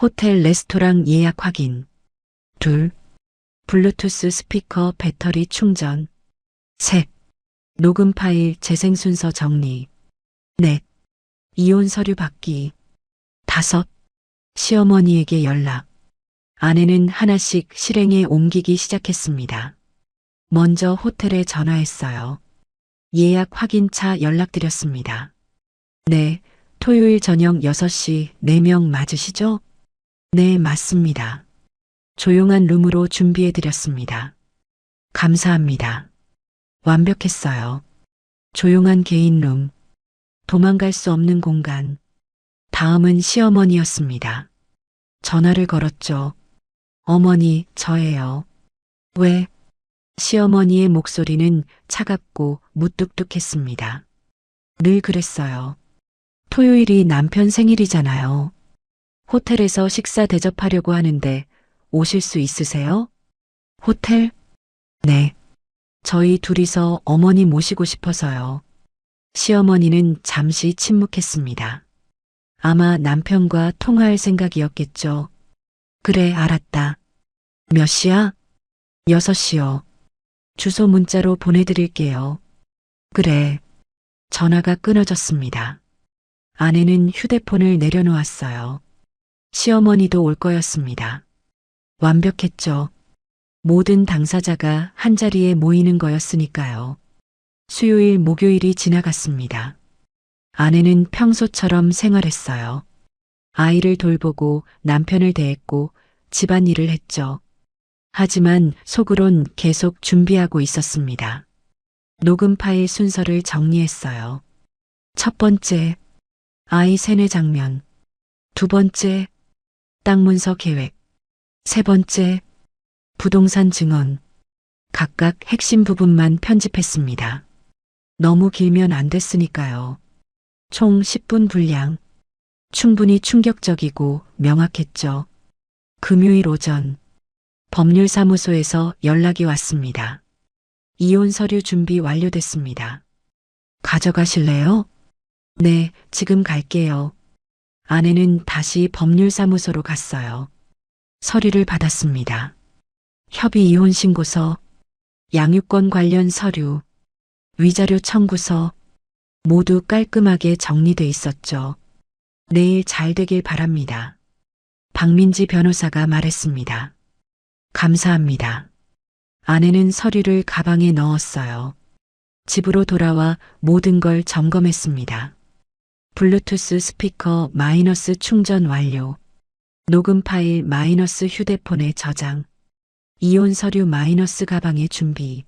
호텔 레스토랑 예약 확인. 둘. 블루투스 스피커 배터리 충전. 셋. 녹음 파일 재생 순서 정리. 넷. 이혼 서류 받기. 다섯. 시어머니에게 연락. 아내는 하나씩 실행에 옮기기 시작했습니다. 먼저 호텔에 전화했어요. 예약 확인차 연락드렸습니다. 네, 토요일 저녁 6시 4명 맞으시죠? 네, 맞습니다. 조용한 룸으로 준비해드렸습니다. 감사합니다. 완벽했어요. 조용한 개인 룸. 도망갈 수 없는 공간. 다음은 시어머니였습니다. 전화를 걸었죠. 어머니, 저예요. 왜? 시어머니의 목소리는 차갑고 무뚝뚝했습니다. 늘 그랬어요. 토요일이 남편 생일이잖아요. 호텔에서 식사 대접하려고 하는데 오실 수 있으세요? 호텔? 네. 저희 둘이서 어머니 모시고 싶어서요. 시어머니는 잠시 침묵했습니다. 아마 남편과 통화할 생각이었겠죠. 그래, 알았다. 몇 시야? 6시요. 주소 문자로 보내드릴게요. 그래. 전화가 끊어졌습니다. 아내는 휴대폰을 내려놓았어요. 시어머니도 올 거였습니다. 완벽했죠. 모든 당사자가 한자리에 모이는 거였으니까요. 수요일, 목요일이 지나갔습니다. 아내는 평소처럼 생활했어요. 아이를 돌보고 남편을 대했고 집안일을 했죠. 하지만 속으론 계속 준비하고 있었습니다. 녹음 파일 순서를 정리했어요. 첫 번째, 아이 세뇌 장면. 두 번째, 땅 문서 계획. 세 번째, 부동산 증언. 각각 핵심 부분만 편집했습니다. 너무 길면 안 됐으니까요. 총 10분 분량. 충분히 충격적이고 명확했죠. 금요일 오전. 법률사무소에서 연락이 왔습니다. 이혼 서류 준비 완료됐습니다. 가져가실래요? 네, 지금 갈게요. 아내는 다시 법률사무소로 갔어요. 서류를 받았습니다. 협의 이혼 신고서, 양육권 관련 서류, 위자료 청구서 모두 깔끔하게 정리돼 있었죠. 내일 잘 되길 바랍니다. 박민지 변호사가 말했습니다. 감사합니다. 아내는 서류를 가방에 넣었어요. 집으로 돌아와 모든 걸 점검했습니다. 블루투스 스피커 마이너스 충전 완료. 녹음 파일 마이너스 휴대폰에 저장. 이혼 서류 마이너스 가방에 준비.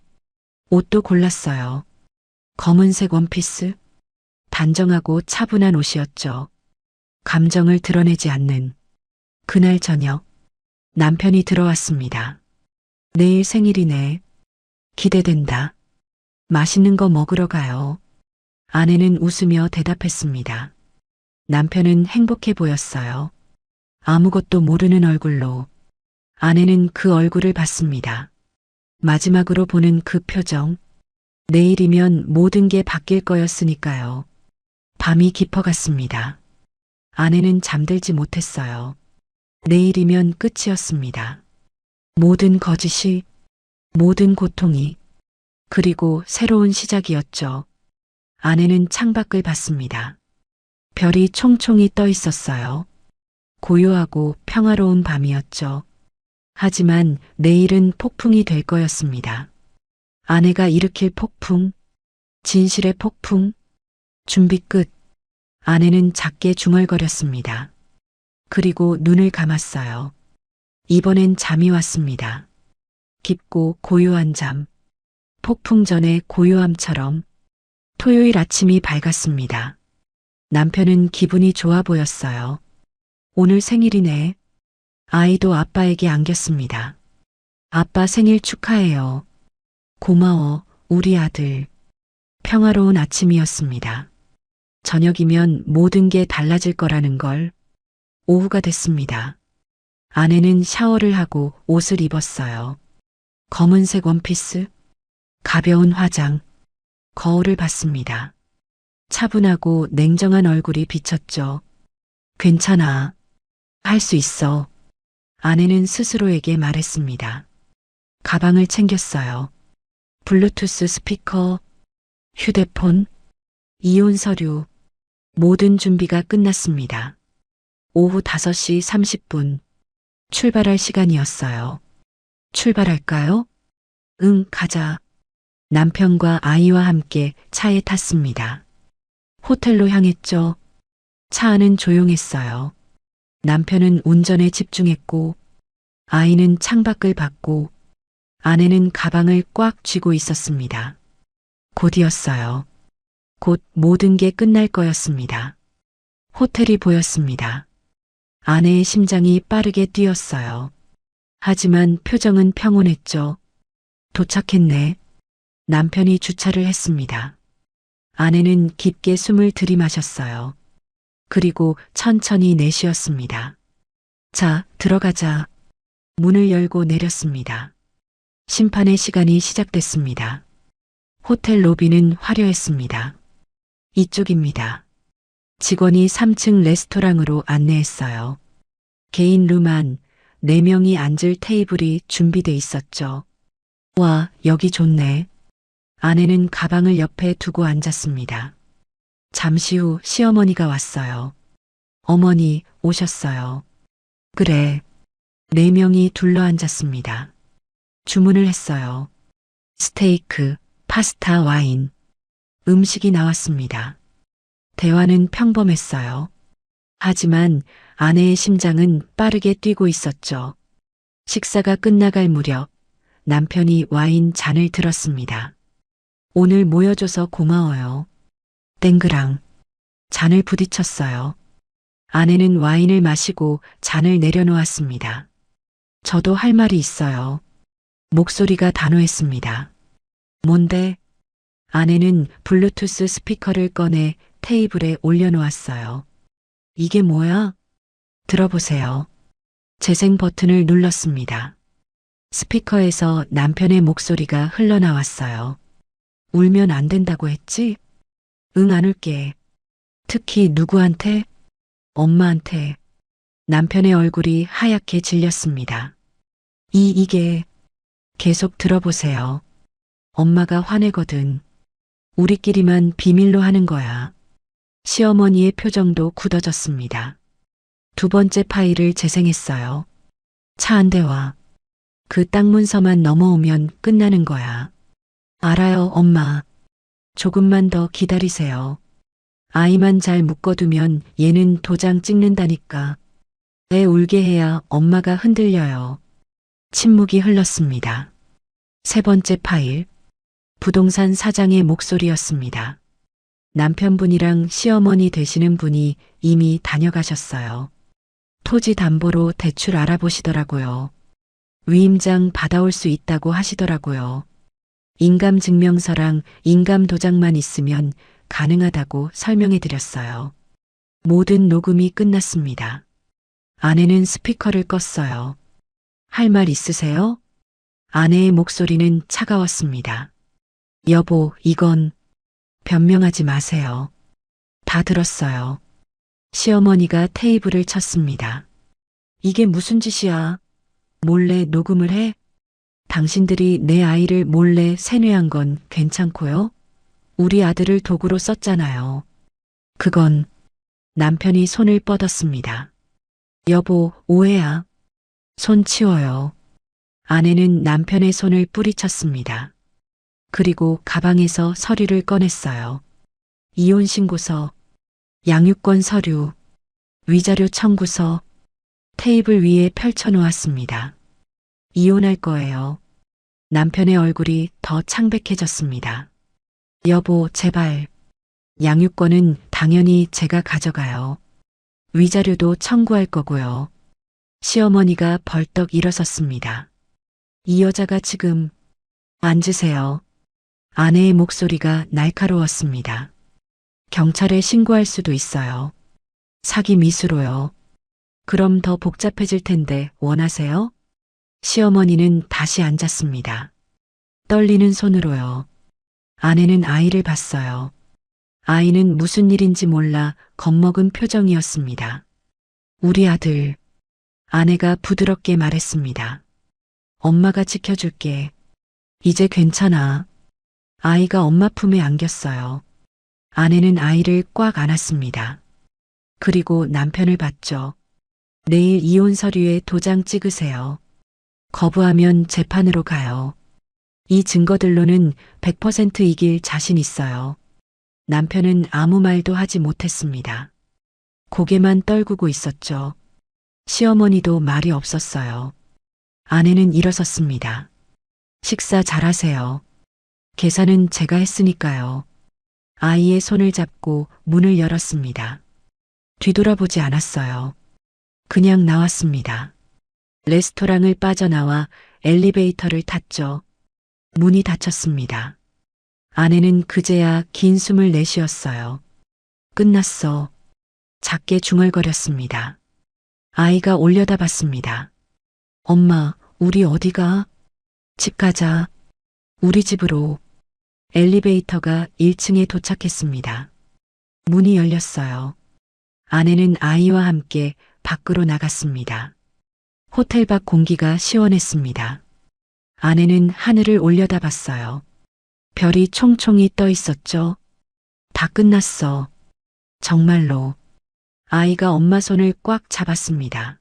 옷도 골랐어요. 검은색 원피스. 단정하고 차분한 옷이었죠. 감정을 드러내지 않는. 그날 저녁 남편이 들어왔습니다. 내일 생일이네. 기대된다. 맛있는 거 먹으러 가요. 아내는 웃으며 대답했습니다. 남편은 행복해 보였어요. 아무것도 모르는 얼굴로. 아내는 그 얼굴을 봤습니다. 마지막으로 보는 그 표정. 내일이면 모든 게 바뀔 거였으니까요. 밤이 깊어갔습니다. 아내는 잠들지 못했어요. 내일이면 끝이었습니다. 모든 거짓이, 모든 고통이, 그리고 새로운 시작이었죠. 아내는 창밖을 봤습니다. 별이 총총히 떠 있었어요. 고요하고 평화로운 밤이었죠. 하지만 내일은 폭풍이 될 거였습니다. 아내가 일으킬 폭풍, 진실의 폭풍, 준비 끝. 아내는 작게 중얼거렸습니다. 그리고 눈을 감았어요. 이번엔 잠이 왔습니다. 깊고 고요한 잠. 폭풍 전의 고요함처럼. 토요일 아침이 밝았습니다. 남편은 기분이 좋아 보였어요. 오늘 생일이네. 아이도 아빠에게 안겼습니다. 아빠 생일 축하해요. 고마워, 우리 아들. 평화로운 아침이었습니다. 저녁이면 모든 게 달라질 거라는 걸. 오후가 됐습니다. 아내는 샤워를 하고 옷을 입었어요. 검은색 원피스, 가벼운 화장, 거울을 봤습니다. 차분하고 냉정한 얼굴이 비쳤죠. 괜찮아. 할 수 있어. 아내는 스스로에게 말했습니다. 가방을 챙겼어요. 블루투스 스피커, 휴대폰, 이혼 서류, 모든 준비가 끝났습니다. 오후 5시 30분, 출발할 시간이었어요. 출발할까요? 응, 가자. 남편과 아이와 함께 차에 탔습니다. 호텔로 향했죠. 차 안은 조용했어요. 남편은 운전에 집중했고, 아이는 창밖을 봤고, 아내는 가방을 꽉 쥐고 있었습니다. 곧이었어요. 곧 모든 게 끝날 거였습니다. 호텔이 보였습니다. 아내의 심장이 빠르게 뛰었어요. 하지만 표정은 평온했죠. 도착했네. 남편이 주차를 했습니다. 아내는 깊게 숨을 들이마셨어요. 그리고 천천히 내쉬었습니다. 자, 들어가자. 문을 열고 내렸습니다. 심판의 시간이 시작됐습니다. 호텔 로비는 화려했습니다. 이쪽입니다. 직원이 3층 레스토랑으로 안내했어요. 개인 룸 안 4명이 앉을 테이블이 준비돼 있었죠. 와, 여기 좋네. 아내는 가방을 옆에 두고 앉았습니다. 잠시 후 시어머니가 왔어요. 어머니 오셨어요. 그래. 4명이 둘러앉았습니다. 주문을 했어요. 스테이크, 파스타, 와인. 음식이 나왔습니다. 대화는 평범했어요. 하지만 아내의 심장은 빠르게 뛰고 있었죠. 식사가 끝나갈 무렵 남편이 와인 잔을 들었습니다. 오늘 모여줘서 고마워요. 땡그랑. 잔을 부딪혔어요. 아내는 와인을 마시고 잔을 내려놓았습니다. 저도 할 말이 있어요. 목소리가 단호했습니다. 뭔데? 아내는 블루투스 스피커를 꺼내 테이블에 올려놓았어요. 이게 뭐야? 들어보세요. 재생 버튼을 눌렀습니다. 스피커에서 남편의 목소리가 흘러나왔어요. 울면 안 된다고 했지? 응, 안 울게. 특히 누구한테? 엄마한테. 남편의 얼굴이 하얗게 질렸습니다. 이게. 계속 들어보세요. 엄마가 화내거든. 우리끼리만 비밀로 하는 거야. 시어머니의 표정도 굳어졌습니다. 2번째 파일을 재생했어요. 차 한 대와 그 땅 문서만 넘어오면 끝나는 거야. 알아요, 엄마. 조금만 더 기다리세요. 아이만 잘 묶어두면 얘는 도장 찍는다니까. 애 울게 해야 엄마가 흔들려요. 침묵이 흘렀습니다. 3번째 파일. 부동산 사장의 목소리였습니다. 남편분이랑 시어머니 되시는 분이 이미 다녀가셨어요. 토지 담보로 대출 알아보시더라고요. 위임장 받아올 수 있다고 하시더라고요. 인감증명서랑 인감도장만 있으면 가능하다고 설명해 드렸어요. 모든 녹음이 끝났습니다. 아내는 스피커를 껐어요. 할 말 있으세요? 아내의 목소리는 차가웠습니다. 여보, 이건 변명하지 마세요. 다 들었어요. 시어머니가 테이블을 쳤습니다. 이게 무슨 짓이야? 몰래 녹음을 해? 당신들이 내 아이를 몰래 세뇌한 건 괜찮고요? 우리 아들을 도구로 썼잖아요. 그건 남편이 손을 뻗었습니다. 여보, 오해야. 손 치워요. 아내는 남편의 손을 뿌리쳤습니다. 그리고 가방에서 서류를 꺼냈어요. 이혼 신고서, 양육권 서류, 위자료 청구서, 테이블 위에 펼쳐놓았습니다. 이혼할 거예요. 남편의 얼굴이 더 창백해졌습니다. 여보, 제발. 양육권은 당연히 제가 가져가요. 위자료도 청구할 거고요. 시어머니가 벌떡 일어섰습니다. 이 여자가 지금. 앉으세요. 아내의 목소리가 날카로웠습니다. 경찰에 신고할 수도 있어요. 사기 미수로요. 그럼 더 복잡해질 텐데 원하세요? 시어머니는 다시 앉았습니다. 떨리는 손으로요. 아내는 아이를 봤어요. 아이는 무슨 일인지 몰라 겁먹은 표정이었습니다. 우리 아들, 아내가 부드럽게 말했습니다. 엄마가 지켜줄게. 이제 괜찮아. 아이가 엄마 품에 안겼어요. 아내는 아이를 꽉 안았습니다. 그리고 남편을 봤죠. 내일 이혼 서류에 도장 찍으세요. 거부하면 재판으로 가요. 이 증거들로는 100% 이길 자신 있어요. 남편은 아무 말도 하지 못했습니다. 고개만 떨구고 있었죠. 시어머니도 말이 없었어요. 아내는 일어섰습니다. 식사 잘하세요. 계산은 제가 했으니까요. 아이의 손을 잡고 문을 열었습니다. 뒤돌아보지 않았어요. 그냥 나왔습니다. 레스토랑을 빠져나와 엘리베이터를 탔죠. 문이 닫혔습니다. 아내는 그제야 긴 숨을 내쉬었어요. 끝났어. 작게 중얼거렸습니다. 아이가 올려다봤습니다. 엄마, 우리 어디가? 집 가자. 우리 집으로. 엘리베이터가 1층에 도착했습니다. 문이 열렸어요. 아내는 아이와 함께 밖으로 나갔습니다. 호텔 밖 공기가 시원했습니다. 아내는 하늘을 올려다봤어요. 별이 총총히 떠 있었죠. 다 끝났어. 정말로. 아이가 엄마 손을 꽉 잡았습니다.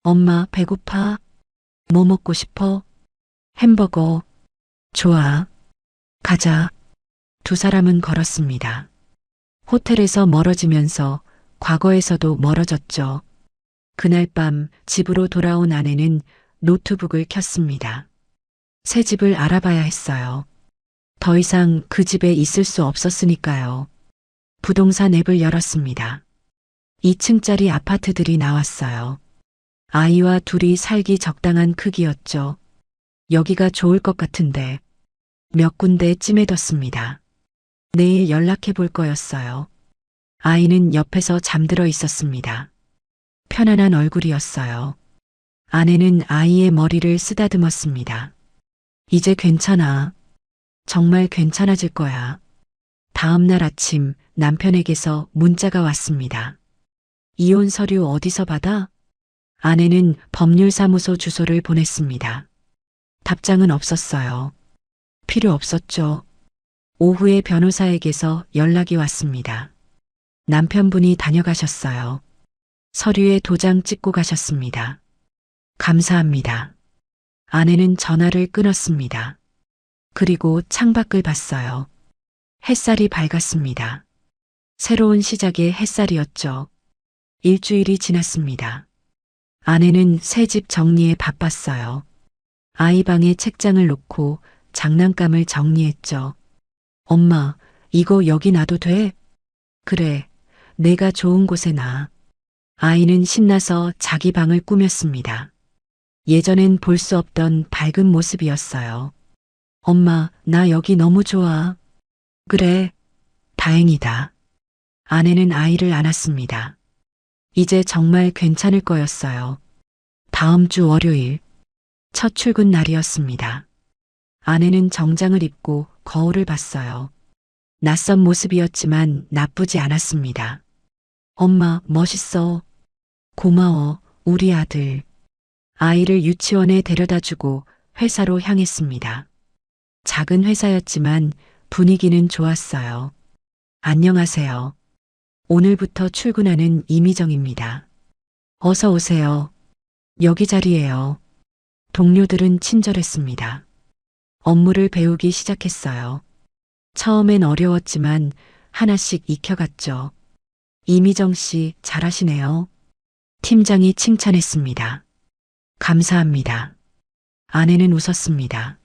엄마, 배고파? 뭐 먹고 싶어? 햄버거. 좋아. 가자. 두 사람은 걸었습니다. 호텔에서 멀어지면서 과거에서도 멀어졌죠. 그날 밤 집으로 돌아온 아내는 노트북을 켰습니다. 새 집을 알아봐야 했어요. 더 이상 그 집에 있을 수 없었으니까요. 부동산 앱을 열었습니다. 2층짜리 아파트들이 나왔어요. 아이와 둘이 살기 적당한 크기였죠. 여기가 좋을 것 같은데 몇 군데 찜해뒀습니다. 내일 연락해 볼 거였어요. 아이는 옆에서 잠들어 있었습니다. 편안한 얼굴이었어요. 아내는 아이의 머리를 쓰다듬었습니다. 이제 괜찮아. 정말 괜찮아질 거야. 다음 날 아침 남편에게서 문자가 왔습니다. 이혼 서류 어디서 받아? 아내는 법률사무소 주소를 보냈습니다. 답장은 없었어요. 필요 없었죠. 오후에 변호사에게서 연락이 왔습니다. 남편분이 다녀가셨어요. 서류에 도장 찍고 가셨습니다. 감사합니다. 아내는 전화를 끊었습니다. 그리고 창밖을 봤어요. 햇살이 밝았습니다. 새로운 시작의 햇살이었죠. 일주일이 지났습니다. 아내는 새 집 정리에 바빴어요. 아이 방에 책장을 놓고 장난감을 정리했죠. 엄마, 이거 여기 놔도 돼? 그래, 내가 좋은 곳에 놔. 아이는 신나서 자기 방을 꾸몄습니다. 예전엔 볼 수 없던 밝은 모습이었어요. 엄마, 나 여기 너무 좋아. 그래, 다행이다. 아내는 아이를 안았습니다. 이제 정말 괜찮을 거였어요. 다음 주 월요일, 첫 출근 날이었습니다. 아내는 정장을 입고 거울을 봤어요. 낯선 모습이었지만 나쁘지 않았습니다. 엄마, 멋있어. 고마워, 우리 아들. 아이를 유치원에 데려다 주고 회사로 향했습니다. 작은 회사였지만 분위기는 좋았어요. 안녕하세요. 오늘부터 출근하는 이미정입니다. 어서 오세요. 여기 자리예요. 동료들은 친절했습니다. 업무를 배우기 시작했어요. 처음엔 어려웠지만 하나씩 익혀갔죠. 이미정 씨 잘하시네요. 팀장이 칭찬했습니다. 감사합니다. 아내는 웃었습니다.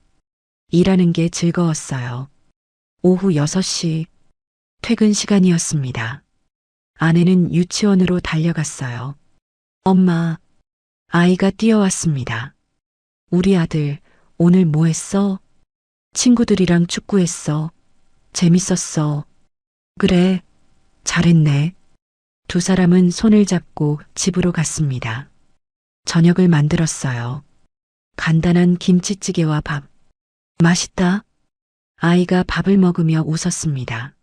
일하는 게 즐거웠어요. 오후 6시 퇴근 시간이었습니다. 아내는 유치원으로 달려갔어요. 엄마, 아이가 뛰어왔습니다. 우리 아들, 오늘 뭐 했어? 친구들이랑 축구했어. 재밌었어. 그래, 잘했네. 두 사람은 손을 잡고 집으로 갔습니다. 저녁을 만들었어요. 간단한 김치찌개와 밥. 맛있다. 아이가 밥을 먹으며 웃었습니다.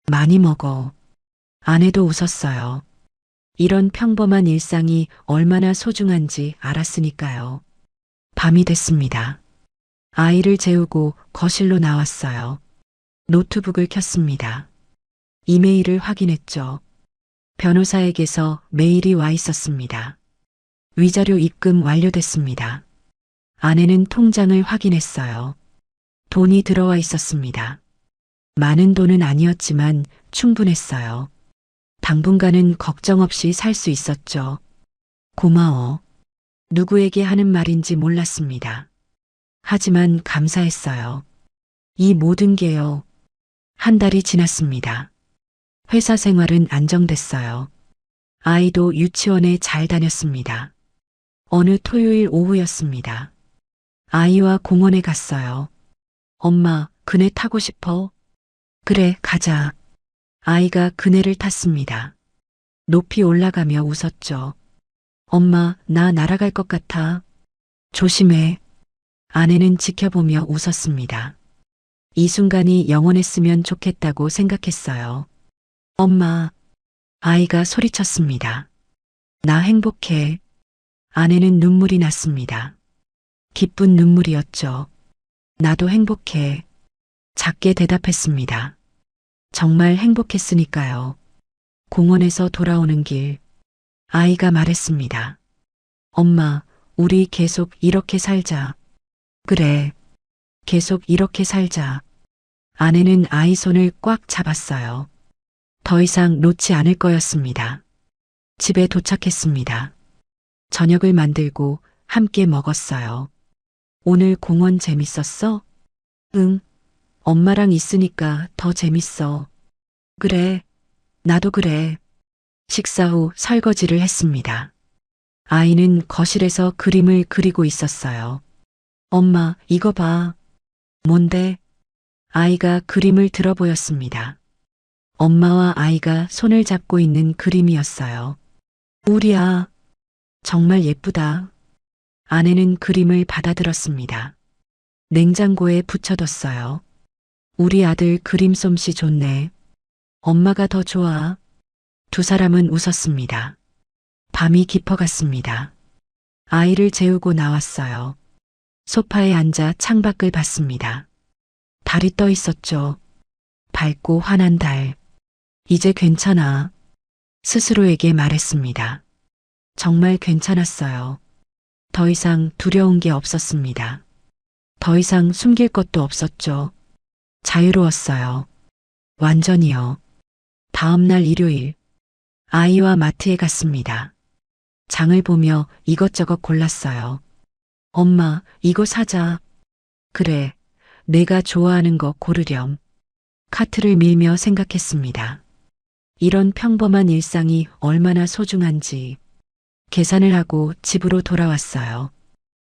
많이 먹어. 아내도 웃었어요. 이런 평범한 일상이 얼마나 소중한지 알았으니까요. 밤이 됐습니다. 아이를 재우고 거실로 나왔어요. 노트북을 켰습니다. 이메일을 확인했죠. 변호사에게서 메일이 와 있었습니다. 위자료 입금 완료됐습니다. 아내는 통장을 확인했어요. 돈이 들어와 있었습니다. 많은 돈은 아니었지만 충분했어요. 당분간은 걱정 없이 살 수 있었죠. 고마워. 누구에게 하는 말인지 몰랐습니다. 하지만 감사했어요. 이 모든 게요. 한 달이 지났습니다. 회사 생활은 안정됐어요. 아이도 유치원에 잘 다녔습니다. 어느 토요일 오후였습니다. 아이와 공원에 갔어요. 엄마, 그네 타고 싶어? 그래, 가자. 아이가 그네를 탔습니다. 높이 올라가며 웃었죠. 엄마, 나 날아갈 것 같아. 조심해. 아내는 지켜보며 웃었습니다. 이 순간이 영원했으면 좋겠다고 생각했어요. 엄마, 아이가 소리쳤습니다. 나 행복해. 아내는 눈물이 났습니다. 기쁜 눈물이었죠. 나도 행복해. 작게 대답했습니다. 정말 행복했으니까요. 공원에서 돌아오는 길, 아이가 말했습니다. 엄마, 우리 계속 이렇게 살자. 그래, 계속 이렇게 살자. 아내는 아이 손을 꽉 잡았어요. 더 이상 놓지 않을 거였습니다. 집에 도착했습니다. 저녁을 만들고 함께 먹었어요. 오늘 공원 재밌었어? 응. 엄마랑 있으니까 더 재밌어. 그래. 나도 그래. 식사 후 설거지를 했습니다. 아이는 거실에서 그림을 그리고 있었어요. 엄마, 이거 봐. 뭔데? 아이가 그림을 들어 보였습니다. 엄마와 아이가 손을 잡고 있는 그림이었어요. 우리야. 정말 예쁘다. 아내는 그림을 받아들었습니다. 냉장고에 붙여뒀어요. 우리 아들 그림 솜씨 좋네. 엄마가 더 좋아. 두 사람은 웃었습니다. 밤이 깊어갔습니다. 아이를 재우고 나왔어요. 소파에 앉아 창밖을 봤습니다. 달이 떠 있었죠. 밝고 환한 달. 이제 괜찮아. 스스로에게 말했습니다. 정말 괜찮았어요. 더 이상 두려운 게 없었습니다. 더 이상 숨길 것도 없었죠. 자유로웠어요. 완전히요. 다음 날 일요일, 아이와 마트에 갔습니다. 장을 보며 이것저것 골랐어요. 엄마, 이거 사자. 그래, 내가 좋아하는 거 고르렴. 카트를 밀며 생각했습니다. 이런 평범한 일상이 얼마나 소중한지. 계산을 하고 집으로 돌아왔어요.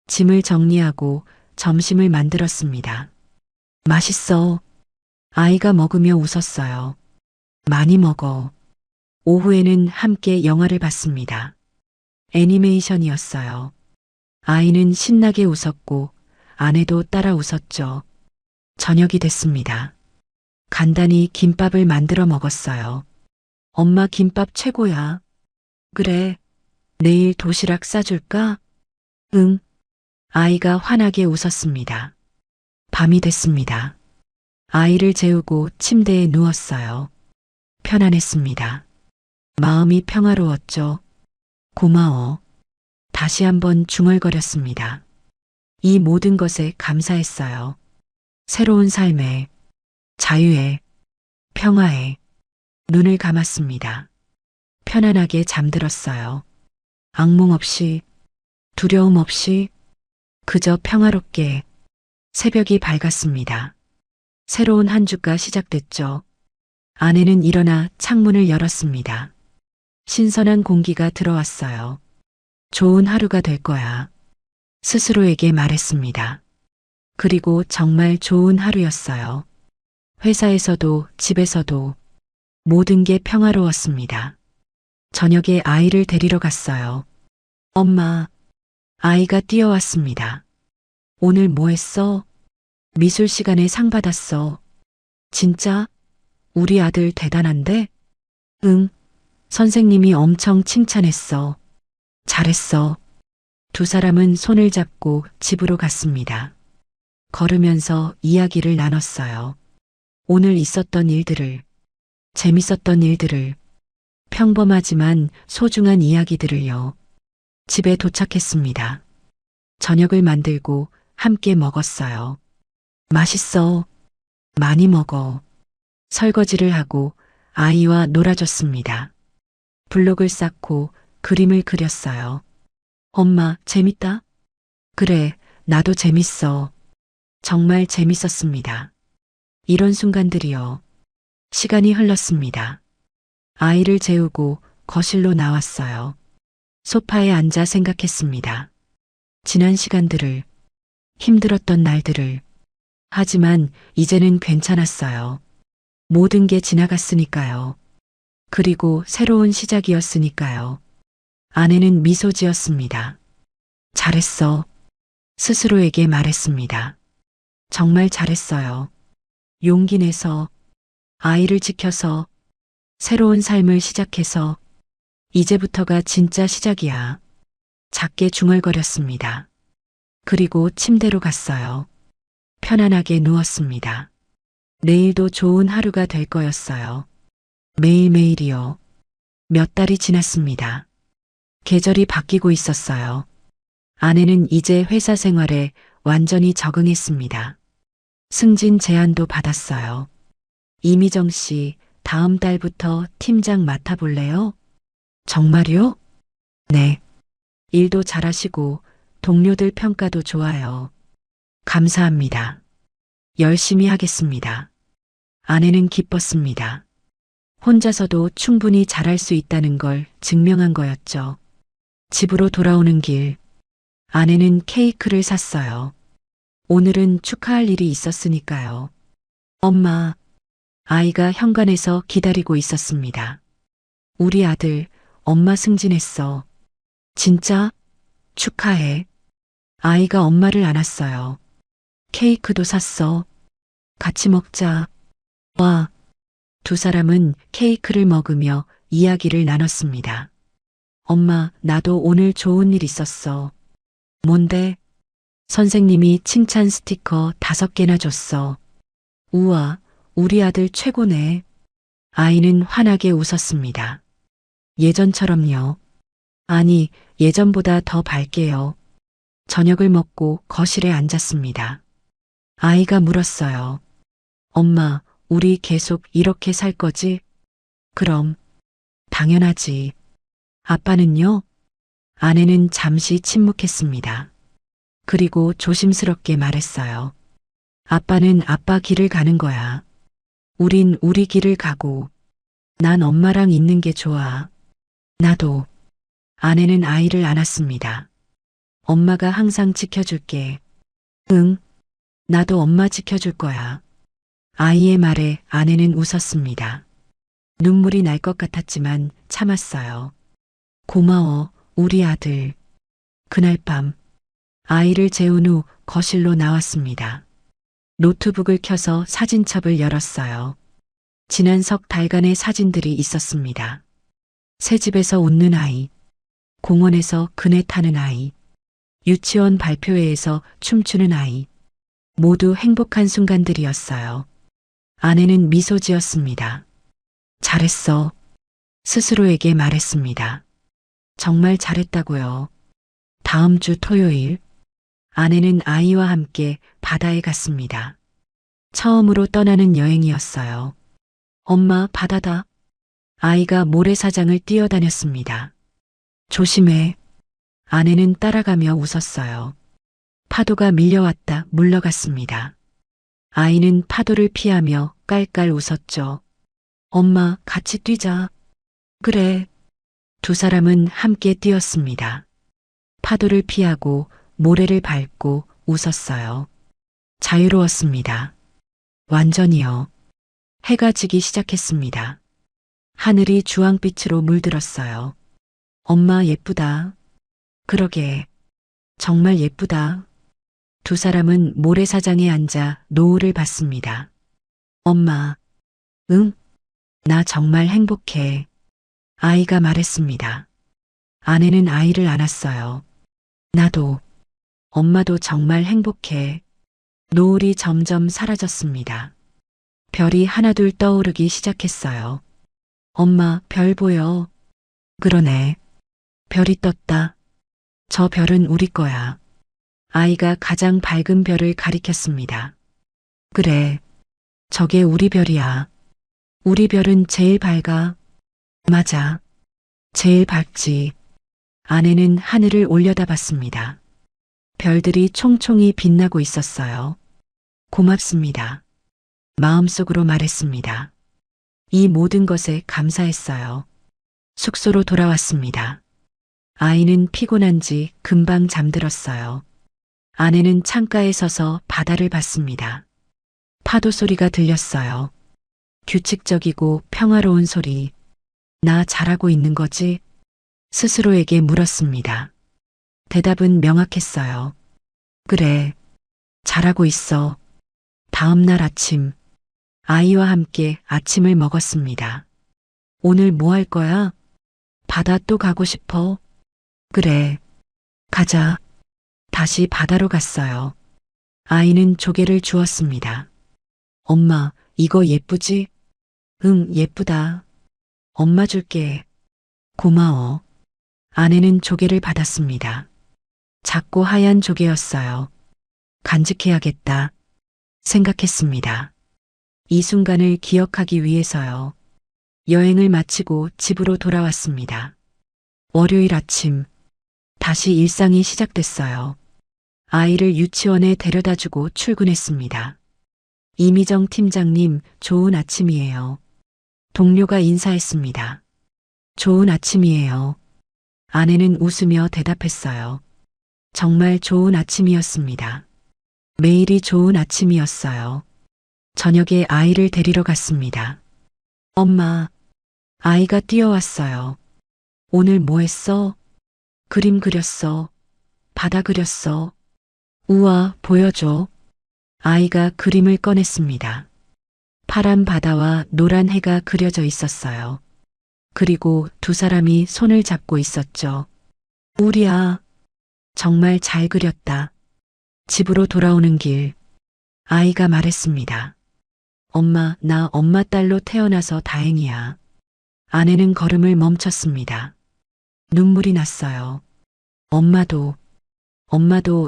짐을 정리하고 점심을 만들었습니다. 맛있어. 아이가 먹으며 웃었어요. 많이 먹어. 오후에는 함께 영화를 봤습니다. 애니메이션이었어요. 아이는 신나게 웃었고 아내도 따라 웃었죠. 저녁이 됐습니다. 간단히 김밥을 만들어 먹었어요. 엄마 김밥 최고야. 그래. 내일 도시락 싸줄까? 응. 아이가 환하게 웃었습니다. 밤이 됐습니다. 아이를 재우고 침대에 누웠어요. 편안했습니다. 마음이 평화로웠죠. 고마워. 다시 한번 중얼거렸습니다. 이 모든 것에 감사했어요. 새로운 삶에, 자유에, 평화에 눈을 감았습니다. 편안하게 잠들었어요. 악몽 없이, 두려움 없이, 그저 평화롭게. 새벽이 밝았습니다. 새로운 한 주가 시작됐죠. 아내는 일어나 창문을 열었습니다. 신선한 공기가 들어왔어요. 좋은 하루가 될 거야. 스스로에게 말했습니다. 그리고 정말 좋은 하루였어요. 회사에서도 집에서도 모든 게 평화로웠습니다. 저녁에 아이를 데리러 갔어요. 엄마, 아이가 뛰어왔습니다. 오늘 뭐 했어? 미술 시간에 상 받았어. 진짜? 우리 아들 대단한데? 응. 선생님이 엄청 칭찬했어. 잘했어. 두 사람은 손을 잡고 집으로 갔습니다. 걸으면서 이야기를 나눴어요. 오늘 있었던 일들을, 재밌었던 일들을, 평범하지만 소중한 이야기들을요. 집에 도착했습니다. 저녁을 만들고 함께 먹었어요. 맛있어. 많이 먹어. 설거지를 하고 아이와 놀아줬습니다. 블록을 쌓고 그림을 그렸어요. 엄마, 재밌다? 그래, 나도 재밌어. 정말 재밌었습니다. 이런 순간들이요. 시간이 흘렀습니다. 아이를 재우고 거실로 나왔어요. 소파에 앉아 생각했습니다. 지난 시간들을, 힘들었던 날들을. 하지만 이제는 괜찮았어요. 모든 게 지나갔으니까요. 그리고 새로운 시작이었으니까요. 아내는 미소 지었습니다. 잘했어. 스스로에게 말했습니다. 정말 잘했어요. 용기 내서, 아이를 지켜서, 새로운 삶을 시작해서, 이제부터가 진짜 시작이야. 작게 중얼거렸습니다. 그리고 침대로 갔어요. 편안하게 누웠습니다. 내일도 좋은 하루가 될 거였어요. 매일매일이요. 몇 달이 지났습니다. 계절이 바뀌고 있었어요. 아내는 이제 회사 생활에 완전히 적응했습니다. 승진 제안도 받았어요. 이미정 씨, 다음 달부터 팀장 맡아볼래요? 정말요? 네. 일도 잘하시고 동료들 평가도 좋아요. 감사합니다. 열심히 하겠습니다. 아내는 기뻤습니다. 혼자서도 충분히 잘할 수 있다는 걸 증명한 거였죠. 집으로 돌아오는 길, 아내는 케이크를 샀어요. 오늘은 축하할 일이 있었으니까요. 엄마, 아이가 현관에서 기다리고 있었습니다. 우리 아들, 엄마 승진했어. 진짜? 축하해. 아이가 엄마를 안았어요. 케이크도 샀어. 같이 먹자. 와. 두 사람은 케이크를 먹으며 이야기를 나눴습니다. 엄마, 나도 오늘 좋은 일 있었어. 뭔데? 선생님이 칭찬 스티커 5개나 줬어. 우와, 우리 아들 최고네. 아이는 환하게 웃었습니다. 예전처럼요. 아니, 예전보다 더 밝게요. 저녁을 먹고 거실에 앉았습니다. 아이가 물었어요. 엄마, 우리 계속 이렇게 살 거지? 그럼, 당연하지. 아빠는요? 아내는 잠시 침묵했습니다. 그리고 조심스럽게 말했어요. 아빠는 아빠 길을 가는 거야. 우린 우리 길을 가고, 난 엄마랑 있는 게 좋아. 나도. 아내는 아이를 안았습니다. 엄마가 항상 지켜줄게. 응, 나도 엄마 지켜줄 거야. 아이의 말에 아내는 웃었습니다. 눈물이 날 것 같았지만 참았어요. 고마워, 우리 아들. 그날 밤, 아이를 재운 후 거실로 나왔습니다. 노트북을 켜서 사진첩을 열었어요. 지난 석 달간의 사진들이 있었습니다. 새집에서 웃는 아이, 공원에서 그네 타는 아이, 유치원 발표회에서 춤추는 아이, 모두 행복한 순간들이었어요. 아내는 미소 지었습니다. 잘했어. 스스로에게 말했습니다. 정말 잘했다고요. 다음 주 토요일, 아내는 아이와 함께 바다에 갔습니다. 처음으로 떠나는 여행이었어요. 엄마, 바다다. 아이가 모래사장을 뛰어다녔습니다. 조심해. 아내는 따라가며 웃었어요. 파도가 밀려왔다 물러갔습니다. 아이는 파도를 피하며 깔깔 웃었죠. 엄마, 같이 뛰자. 그래. 두 사람은 함께 뛰었습니다. 파도를 피하고 모래를 밟고 웃었어요. 자유로웠습니다. 완전히요. 해가 지기 시작했습니다. 하늘이 주황빛으로 물들었어요. 엄마 예쁘다. 그러게. 정말 예쁘다. 두 사람은 모래사장에 앉아 노을을 봤습니다. 엄마, 응? 나 정말 행복해. 아이가 말했습니다. 아내는 아이를 안았어요. 나도, 엄마도 정말 행복해. 노을이 점점 사라졌습니다. 별이 하나둘 떠오르기 시작했어요. 엄마, 별 보여. 그러네. 별이 떴다. 저 별은 우리 거야. 아이가 가장 밝은 별을 가리켰습니다. 그래. 저게 우리 별이야. 우리 별은 제일 밝아. 맞아. 제일 밝지. 아내는 하늘을 올려다봤습니다. 별들이 총총히 빛나고 있었어요. 고맙습니다. 마음속으로 말했습니다. 이 모든 것에 감사했어요. 숙소로 돌아왔습니다. 아이는 피곤한지 금방 잠들었어요. 아내는 창가에 서서 바다를 봤습니다. 파도 소리가 들렸어요. 규칙적이고 평화로운 소리. 나 잘하고 있는 거지? 스스로에게 물었습니다. 대답은 명확했어요. 그래, 잘하고 있어. 다음 날 아침, 아이와 함께 아침을 먹었습니다. 오늘 뭐 할 거야? 바다 또 가고 싶어? 그래, 가자. 다시 바다로 갔어요. 아이는 조개를 주었습니다. 엄마, 이거 예쁘지? 응, 예쁘다. 엄마 줄게. 고마워. 아내는 조개를 받았습니다. 작고 하얀 조개였어요. 간직해야겠다. 생각했습니다. 이 순간을 기억하기 위해서요. 여행을 마치고 집으로 돌아왔습니다. 월요일 아침, 다시 일상이 시작됐어요. 아이를 유치원에 데려다주고 출근했습니다. 이미정 팀장님, 좋은 아침이에요. 동료가 인사했습니다. 좋은 아침이에요. 아내는 웃으며 대답했어요. 정말 좋은 아침이었습니다. 매일이 좋은 아침이었어요. 저녁에 아이를 데리러 갔습니다. 엄마, 아이가 뛰어왔어요. 오늘 뭐 했어? 그림 그렸어. 바다 그렸어. 우와, 보여줘. 아이가 그림을 꺼냈습니다. 파란 바다와 노란 해가 그려져 있었어요. 그리고 두 사람이 손을 잡고 있었죠. 우리야, 정말 잘 그렸다. 집으로 돌아오는 길, 아이가 말했습니다. 엄마, 나 엄마 딸로 태어나서 다행이야. 아내는 걸음을 멈췄습니다. 눈물이 났어요. 엄마도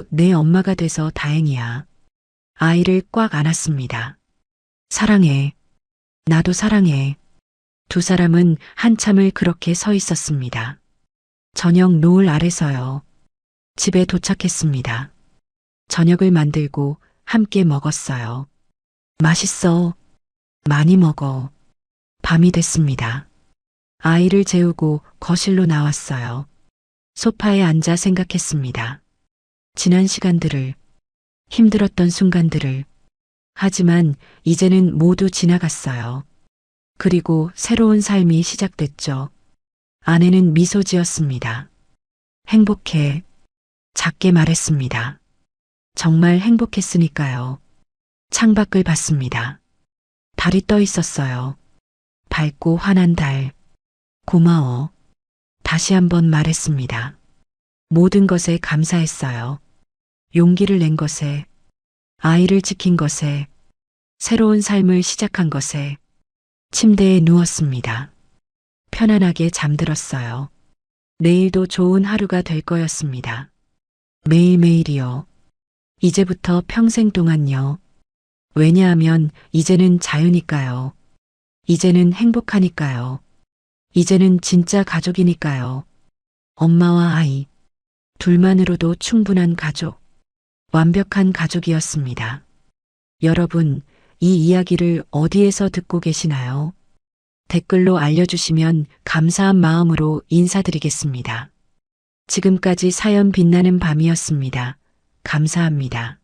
내 엄마가 돼서 다행이야. 아이를 꽉 안았습니다. 사랑해. 나도 사랑해. 두 사람은 한참을 그렇게 서 있었습니다. 저녁 노을 아래서요. 집에 도착했습니다. 저녁을 만들고 함께 먹었어요. 맛있어. 많이 먹어. 밤이 됐습니다. 아이를 재우고 거실로 나왔어요. 소파에 앉아 생각했습니다. 지난 시간들을, 힘들었던 순간들을. 하지만 이제는 모두 지나갔어요. 그리고 새로운 삶이 시작됐죠. 아내는 미소 지었습니다. 행복해. 작게 말했습니다. 정말 행복했으니까요. 창밖을 봤습니다. 달이 떠 있었어요. 밝고 환한 달. 고마워. 다시 한번 말했습니다. 모든 것에 감사했어요. 용기를 낸 것에, 아이를 지킨 것에, 새로운 삶을 시작한 것에. 침대에 누웠습니다. 편안하게 잠들었어요. 내일도 좋은 하루가 될 거였습니다. 매일매일이요. 이제부터 평생 동안요. 왜냐하면 이제는 자유니까요. 이제는 행복하니까요. 이제는 진짜 가족이니까요. 엄마와 아이, 둘만으로도 충분한 가족, 완벽한 가족이었습니다. 여러분, 이 이야기를 어디에서 듣고 계시나요? 댓글로 알려주시면 감사한 마음으로 인사드리겠습니다. 지금까지 사연 빛나는 밤이었습니다. 감사합니다.